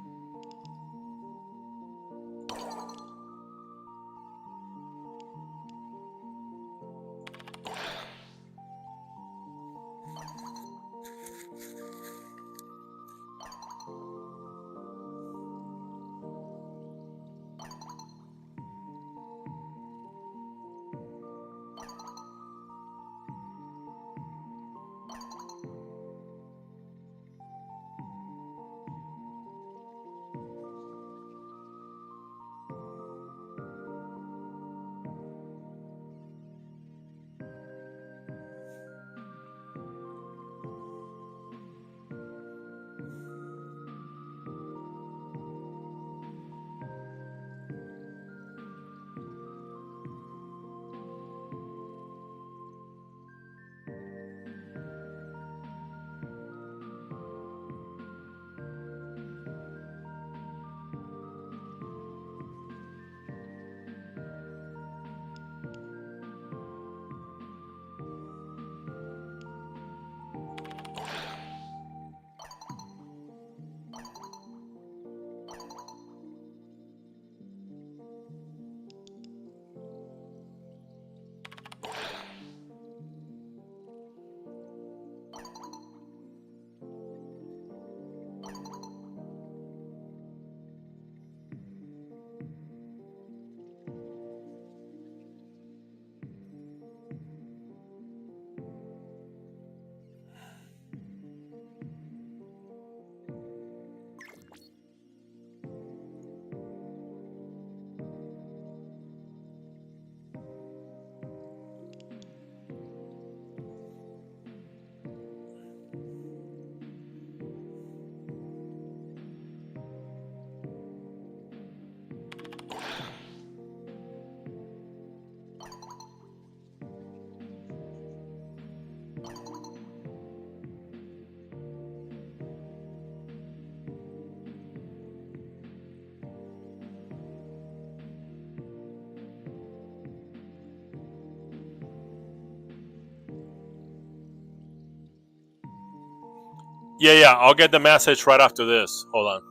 Yeah, I'll get the message right after this. Hold on.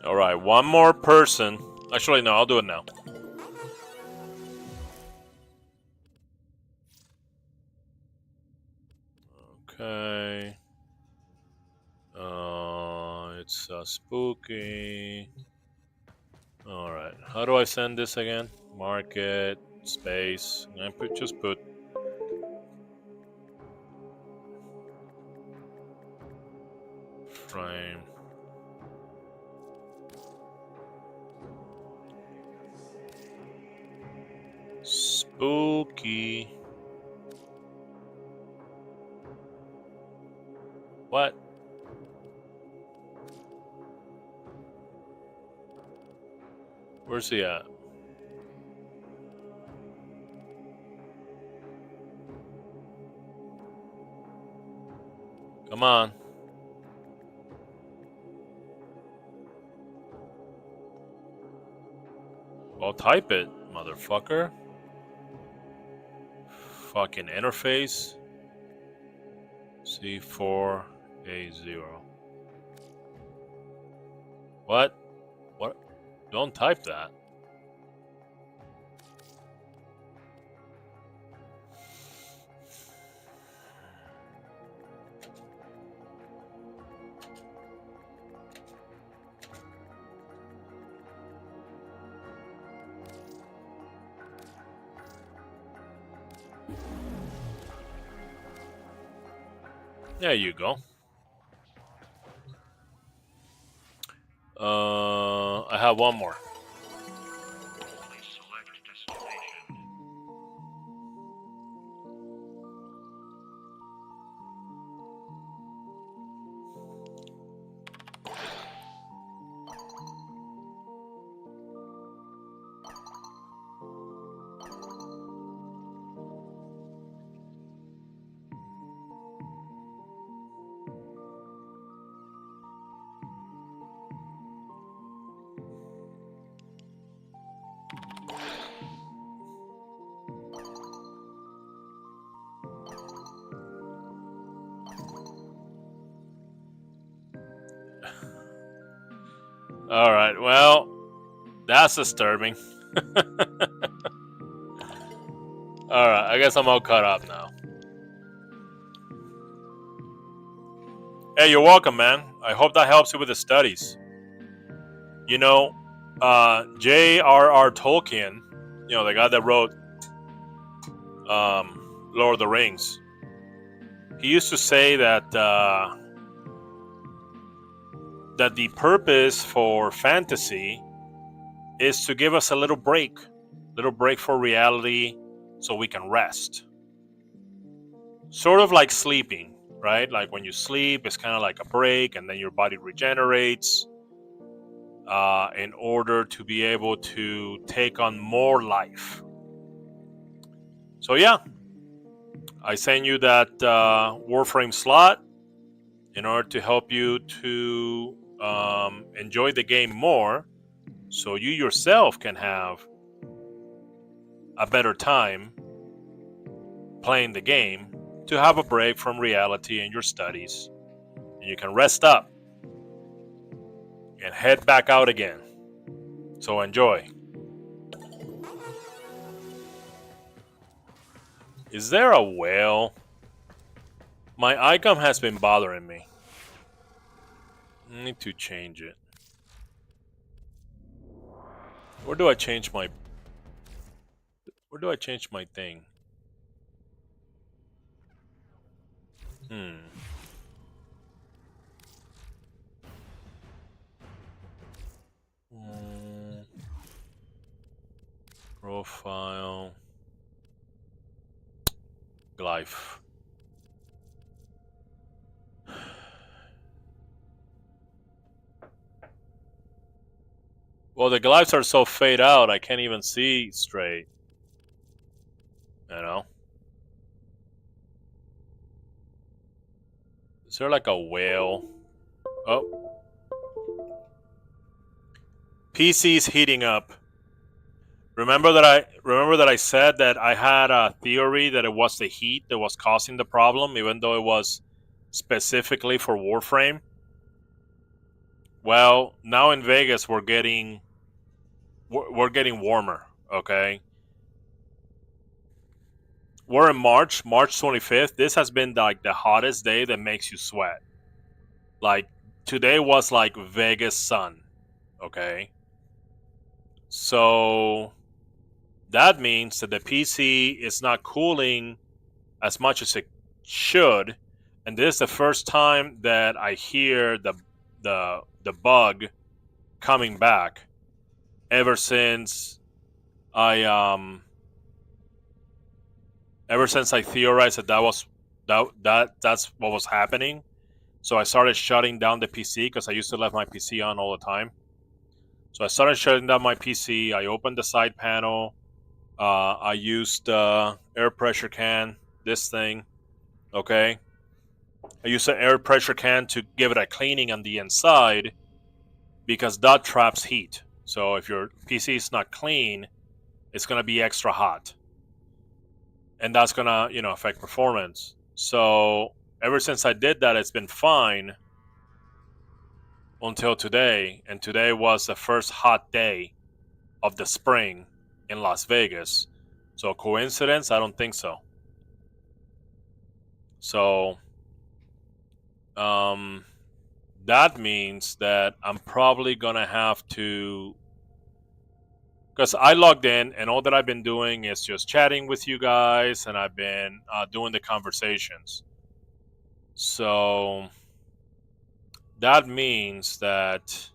All right, one more person. Actually, no, I'll do it now. Okay. It's spooky. All right. How do I send this again? Market space. I just put frame. Spooky. What? Where's he at? Come on. Well, type it, motherfucker. Fucking interface. C4A0. What? What? Don't type that. There you go. I have one more. Please All right. Well, that's disturbing. All right. I guess I'm all caught up now. Hey, you're welcome, man. I hope that helps you with the studies. You know, J.R.R. Tolkien, you know, the guy that wrote Lord of the Rings, he used to say that that the purpose for fantasy is to give us a little break for reality, so we can rest. Sort of like sleeping, right? Like when you sleep, it's kind of like a break, and then your body regenerates in order to be able to take on more life. So yeah, I send you that Warframe slot in order to help you to enjoy the game more, so you yourself can have a better time playing the game, to have a break from reality and your studies, and you can rest up and head back out again. So enjoy. Is there a whale? My icon has been bothering me. I need to change it. Where do I change my thing? Profile. Glyph. Well, the glyphs are so fade out, I can't even see straight. You know? Is there like a whale? Oh. PC's heating up. Remember that I said that I had a theory that it was the heat that was causing the problem, even though it was specifically for Warframe? Well, now in Vegas we're getting warmer, okay? We're in March 25th. This has been like the hottest day that makes you sweat. Like today was like Vegas sun, okay? So that means that the PC is not cooling as much as it should, and this is the first time that I hear the bug coming back ever since I theorized that's what was happening. So I started shutting down the PC because I used to leave my PC on all the time. So I started shutting down my PC. I opened the side panel. I used air pressure can, this thing, okay? I used an air pressure can to give it a cleaning on the inside because that traps heat. So if your PC is not clean, it's going to be extra hot. And that's going to, affect performance. So ever since I did that, it's been fine until today. And today was the first hot day of the spring in Las Vegas. So coincidence? I don't think so. So that means that I'm probably gonna have to, because I logged in and all that I've been doing is just chatting with you guys, and I've been doing the conversations. So that means that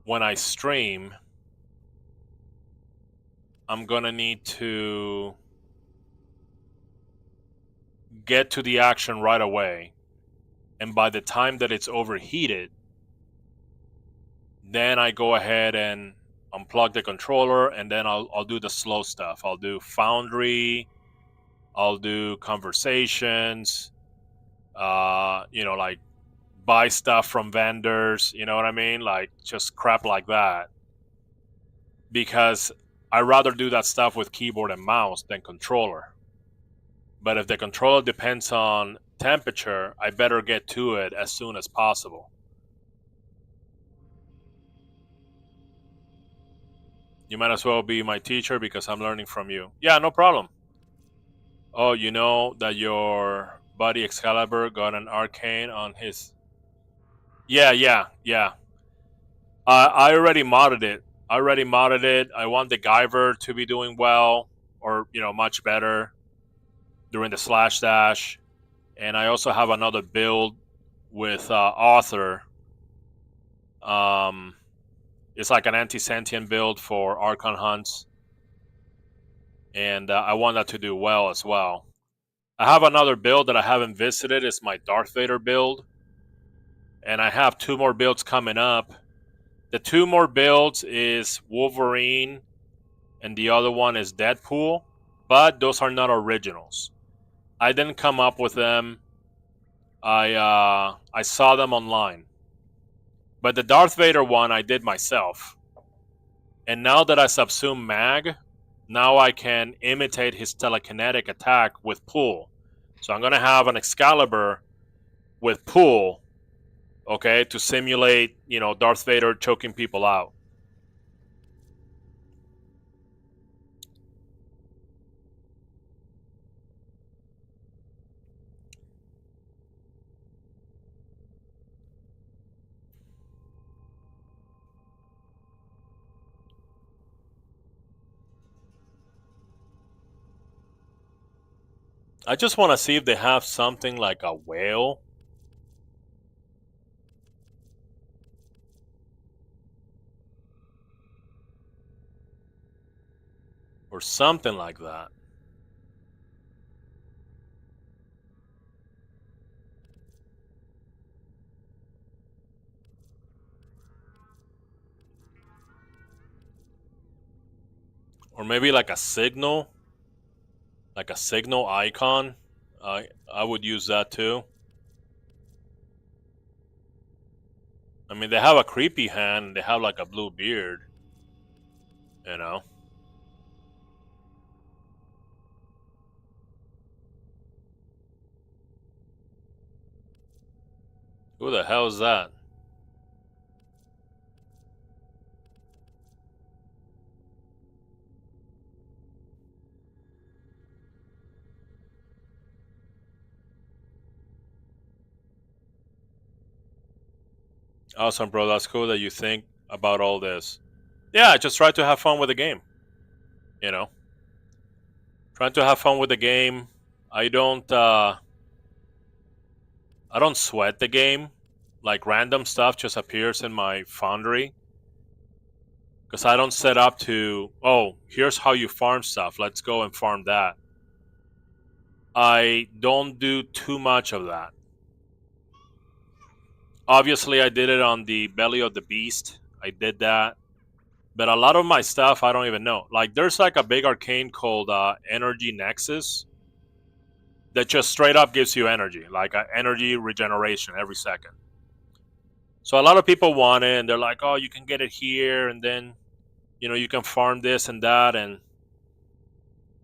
when I stream, I'm gonna need to get to the action right away. And by the time that it's overheated, then I go ahead and unplug the controller, and then I'll do the slow stuff. I'll do Foundry, I'll do conversations, like buy stuff from vendors, you know what I mean? Like just crap like that. Because I rather do that stuff with keyboard and mouse than controller. But if the controller depends on temperature, I better get to it as soon as possible. You might as well be my teacher because I'm learning from you. Yeah, no problem. Oh, you know that your buddy Excalibur got an arcane on his... Yeah. I already modded it. I want the Guyver to be doing well, or, much better during the slash dash. And I also have another build with Author. It's like an anti-sentient build for Archon hunts. And I want that to do well as well. I have another build that I haven't visited. It's my Darth Vader build. And I have 2 more builds coming up. The 2 more builds is Wolverine and the other one is Deadpool. But those are not originals. I didn't come up with them. I saw them online. But the Darth Vader one I did myself. And now that I subsume Mag, now I can imitate his telekinetic attack with pull. So I'm going to have an Excalibur with pull, okay, to simulate, Darth Vader choking people out. I just want to see if they have something like a whale. Or something like that. Or maybe like a signal. Like a signal icon. I would use that too. I mean, they have a creepy hand and they have like a blue beard. Who the hell is that? Awesome, bro. That's cool that you think about all this. Yeah, I just try to have fun with the game. Trying to have fun with the game. I don't sweat the game. Like random stuff just appears in my Foundry. Because I don't set up to, oh, here's how you farm stuff. Let's go and farm that. I don't do too much of that. Obviously, I did it on the Belly of the Beast. I did that. But a lot of my stuff, I don't even know. Like, there's like a big arcane called Energy Nexus that just straight up gives you energy. Like energy regeneration every second. So a lot of people want it, and they're like, oh, you can get it here, and then, you can farm this and that, and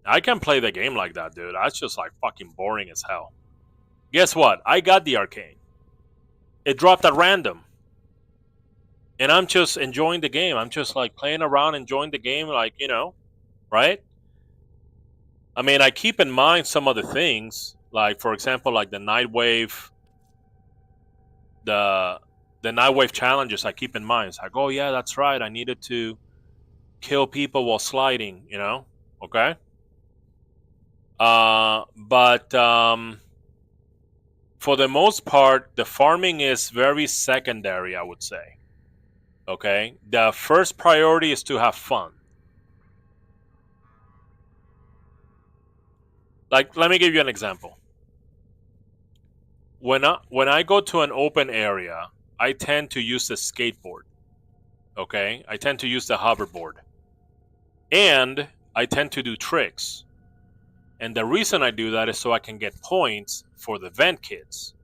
I can play the game like that, dude. That's just like fucking boring as hell. Guess what? I got the arcane. It dropped at random. And I'm just enjoying the game. I'm just like playing around, enjoying the game, like, right? I mean, I keep in mind some other things, like, for example, like the Nightwave, the Nightwave challenges I keep in mind. It's like, oh yeah, that's right. I needed to kill people while sliding, okay? But for the most part, the farming is very secondary, I would say. Okay? The first priority is to have fun. Like, let me give you an example. When I go to an open area, I tend to use the skateboard. Okay, I tend to use the hoverboard, and I tend to do tricks. And the reason I do that is so I can get points for the vent kits.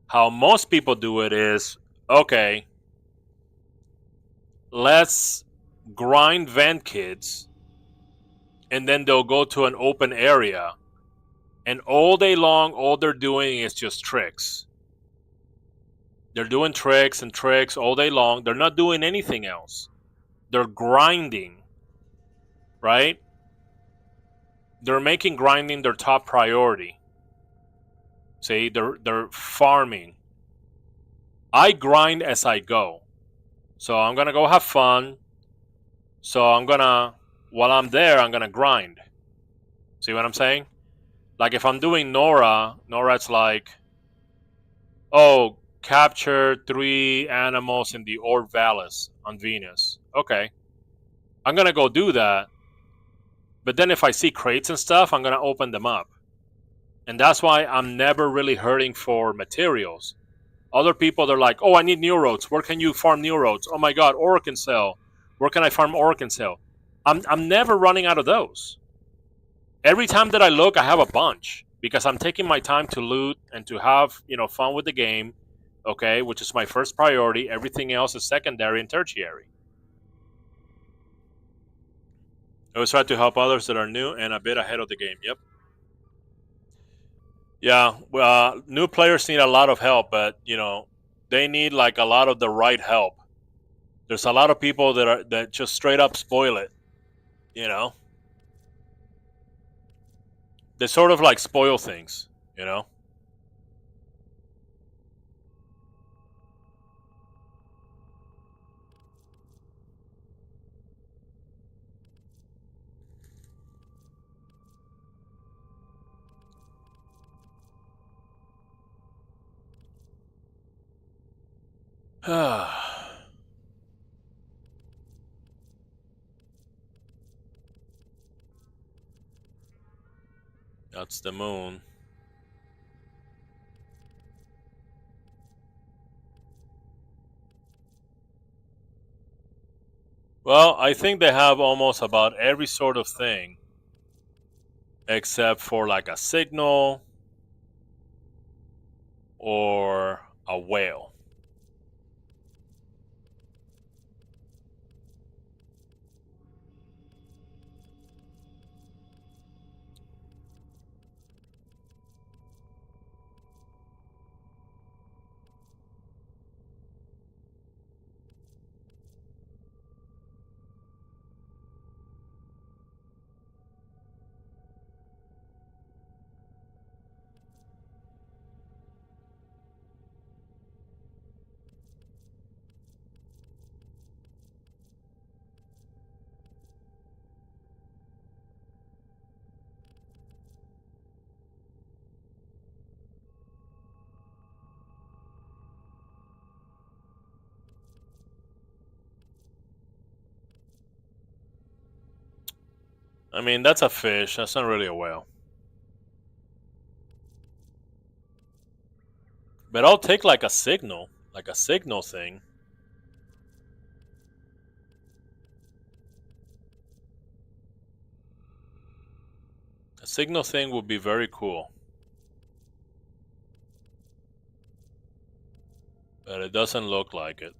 How most people do it is, okay, let's grind vent kits, and then they'll go to an open area, and all day long, all they're doing is just tricks. They're doing tricks and tricks all day long. They're not doing anything else. They're grinding, right? They're making grinding their top priority. See, they're farming. I grind as I go. So I'm gonna go have fun. So while I'm there, I'm gonna grind. See what I'm saying? Like if I'm doing Nora's like, oh, capture 3 animals in the Orb Vallis on Venus. Okay. I'm gonna go do that. But then if I see crates and stuff, I'm gonna open them up. And that's why I'm never really hurting for materials. Other people, they're like, oh, I need neurodes. Where can you farm neurodes? Oh my god, Orkin Cell. Where can I farm Orkin Cell? I'm never running out of those. Every time that I look, I have a bunch because I'm taking my time to loot and to have, fun with the game, okay, which is my first priority. Everything else is secondary and tertiary. I always try to help others that are new and a bit ahead of the game. Yep. Yeah, new players need a lot of help, but they need like a lot of the right help. There's a lot of people that just straight up spoil it. They sort of like spoil things. That's the moon. Well, I think they have almost about every sort of thing except for like a signal or a whale. I mean, that's a fish. That's not really a whale. But I'll take like a signal thing. A signal thing would be very cool. But it doesn't look like it.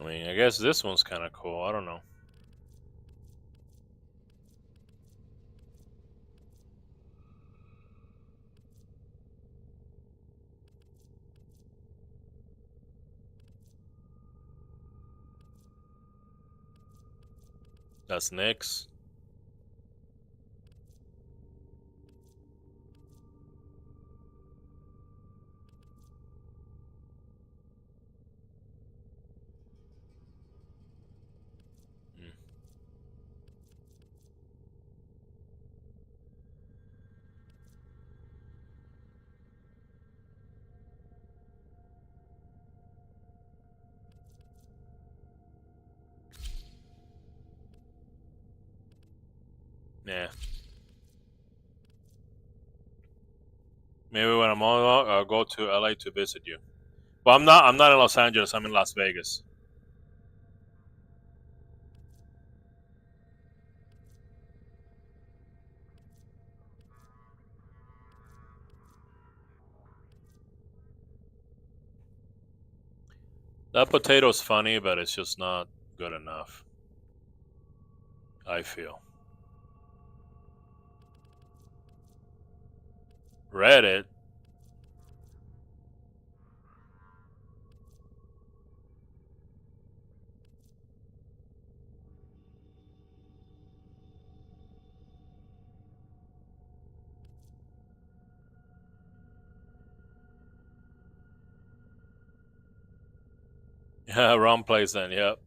I mean, I guess this one's kind of cool. I don't know. That's Nick's. Hmm. Yeah. Maybe when I'm on, I'll go to LA to visit you. Well, I'm not. I'm not in Los Angeles. I'm in Las Vegas. That potato's funny, but it's just not good enough. I feel. Reddit. Yeah, wrong place then. Yep.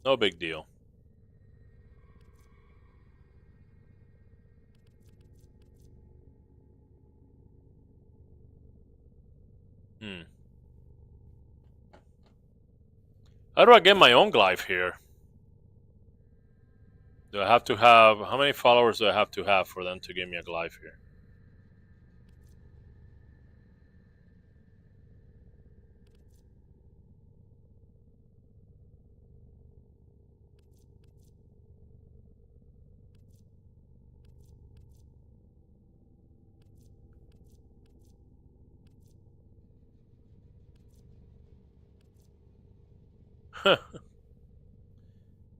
No big deal. Hmm. How do I get my own glyph here? Do I have to have how many followers do I have to have for them to give me a glyph here?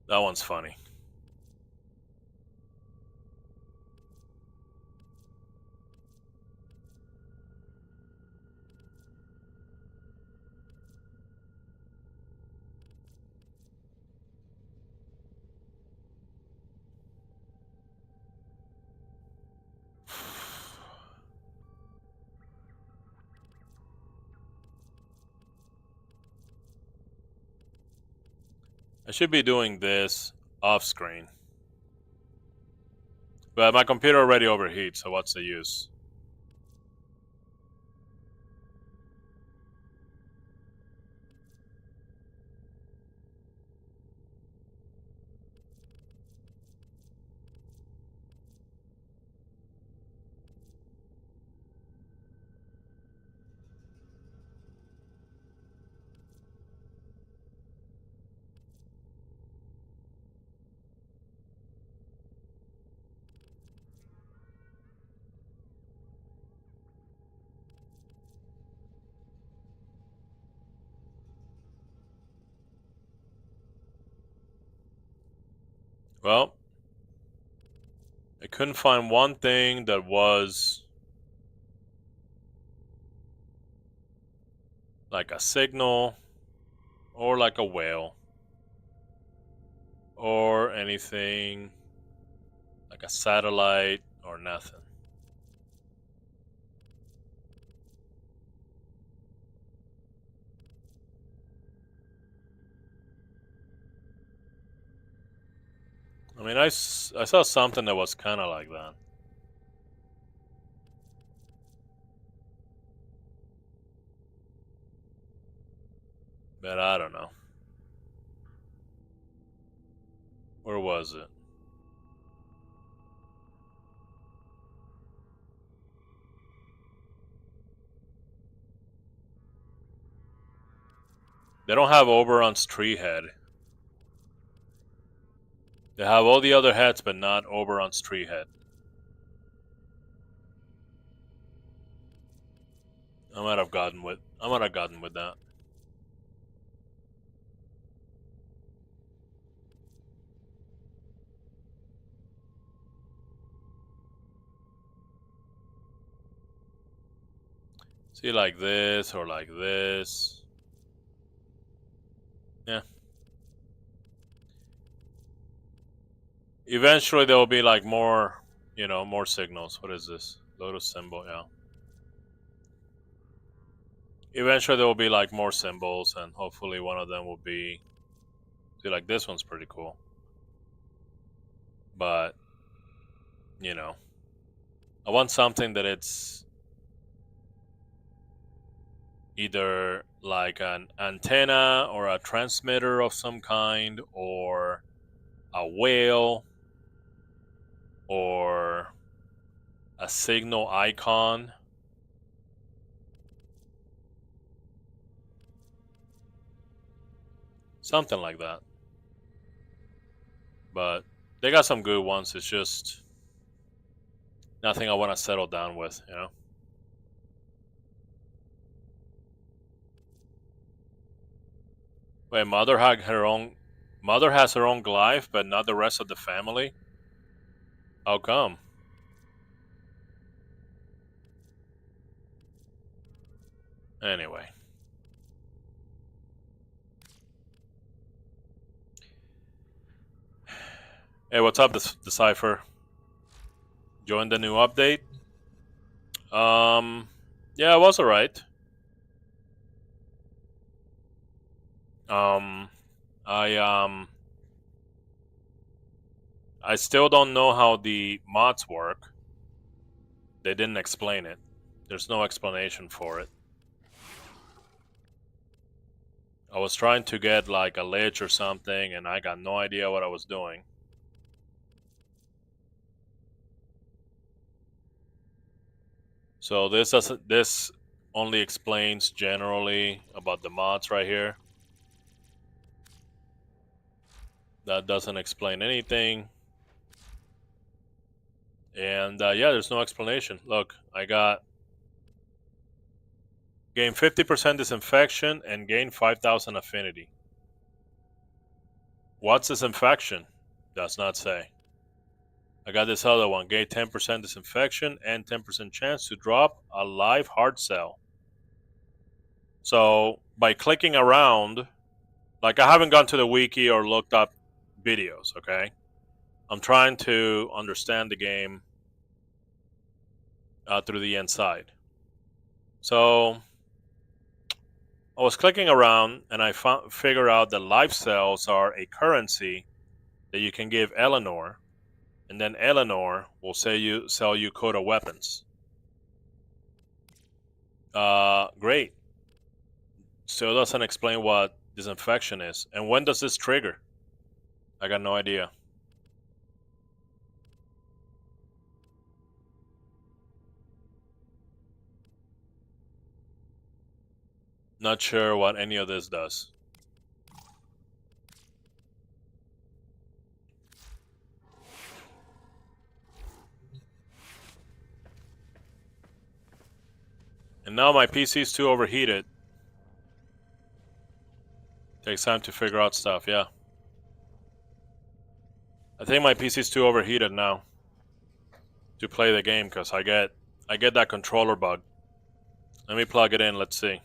That one's funny. I should be doing this off screen. But my computer already overheats, so what's the use? Well, I couldn't find one thing that was like a signal or like a whale or anything like a satellite or nothing. I mean, I saw something that was kind of like that. But I don't know. Where was it? They don't have Oberon's tree head. They have all the other heads, but not Oberon's tree head. I might have gotten with. I might have gotten with that. See, like this or like this. Yeah. Eventually there will be like more, you know, more signals. What is this? Lotus symbol, yeah. Eventually there will be like more symbols, and hopefully one of them will be, see, like this one's pretty cool. But, you know, I want something that it's either like an antenna or a transmitter of some kind, or a whale, or a signal icon. Something like that. But they got some good ones. It's just nothing I want to settle down with, you know? Wait, Mother had her own. Mother has her own glyph, but not the rest of the family? How come? Anyway. Hey, what's up, Decipher? Join the new update? Yeah, it was alright. Um, I I still don't know how the mods work. They didn't explain it. There's no explanation for it. I was trying to get like a ledge or something, and I got no idea what I was doing. So this only explains generally about the mods right here. That doesn't explain anything. And yeah, there's no explanation. Look, I got gain 50% disinfection and gain 5,000 affinity. What's disinfection? Does not say. I got this other one. Gain 10% disinfection and 10% chance to drop a live hard cell. So by clicking around, like I haven't gone to the wiki or looked up videos, okay? I'm trying to understand the game through the inside. So I was clicking around and I figured out that life cells are a currency that you can give Eleanor, and then Eleanor will sell you Coda weapons. Great. Still doesn't explain what disinfection is. And when does this trigger? I got no idea. Not sure what any of this does. And now my PC's too overheated. Takes time to figure out stuff, yeah. I think my PC's too overheated now to play the game because I get that controller bug. Let me plug it in, let's see.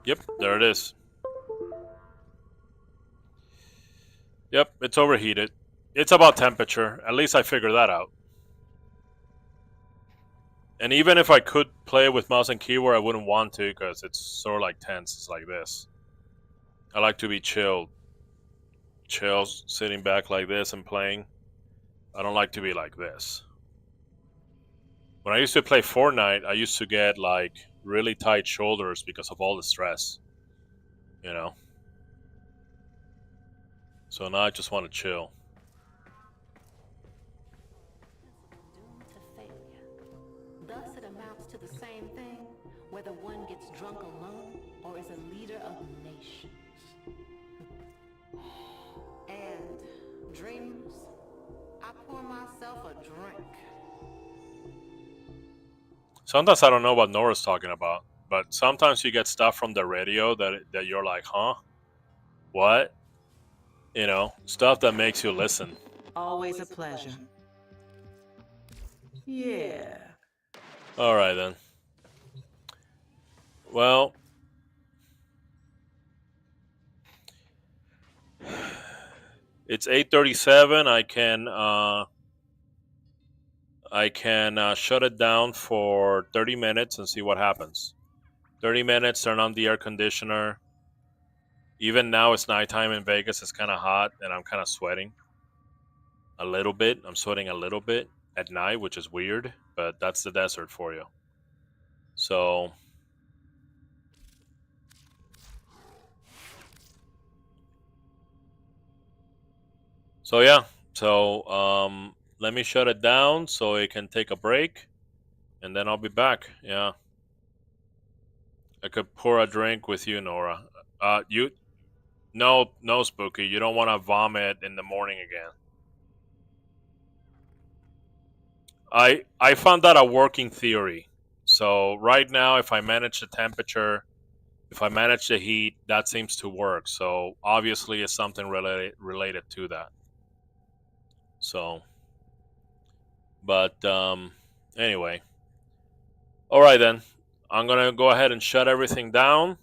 Yep, there it is. Yep, it's overheated. It's about temperature. At least I figured that out. And even if I could play with mouse and keyboard, I wouldn't want to because it's sort of like tense. It's like this. I like to be chilled. Chill, sitting back like this and playing. I don't like to be like this. When I used to play Fortnite, I used to get like really tight shoulders because of all the stress. You know? So now I just want to chill. Doomed to failure. Thus, it amounts to the same thing, whether one gets drunk alone or is a leader of nations. And, dreamers, I pour myself a drink. Sometimes I don't know what Nora's talking about, but sometimes you get stuff from the radio that you're like, huh? What? You know, stuff that makes you listen. Always a pleasure. Yeah. All right then. Well, it's 8:37. I can shut it down for 30 minutes and see what happens. 30 minutes, turn on the air conditioner. Even now it's nighttime in Vegas. It's kind of hot and I'm kind of sweating a little bit. I'm sweating a little bit at night, which is weird, but that's the desert for you. So yeah. Let me shut it down so it can take a break, and then I'll be back. Yeah, I could pour a drink with you, Nora. You no, Spooky. You don't want to vomit in the morning again. I found that a working theory. So right now, if I manage the temperature, if I manage the heat, that seems to work. So obviously, it's something related to that. So, but anyway, all right then. I'm gonna go ahead and shut everything down.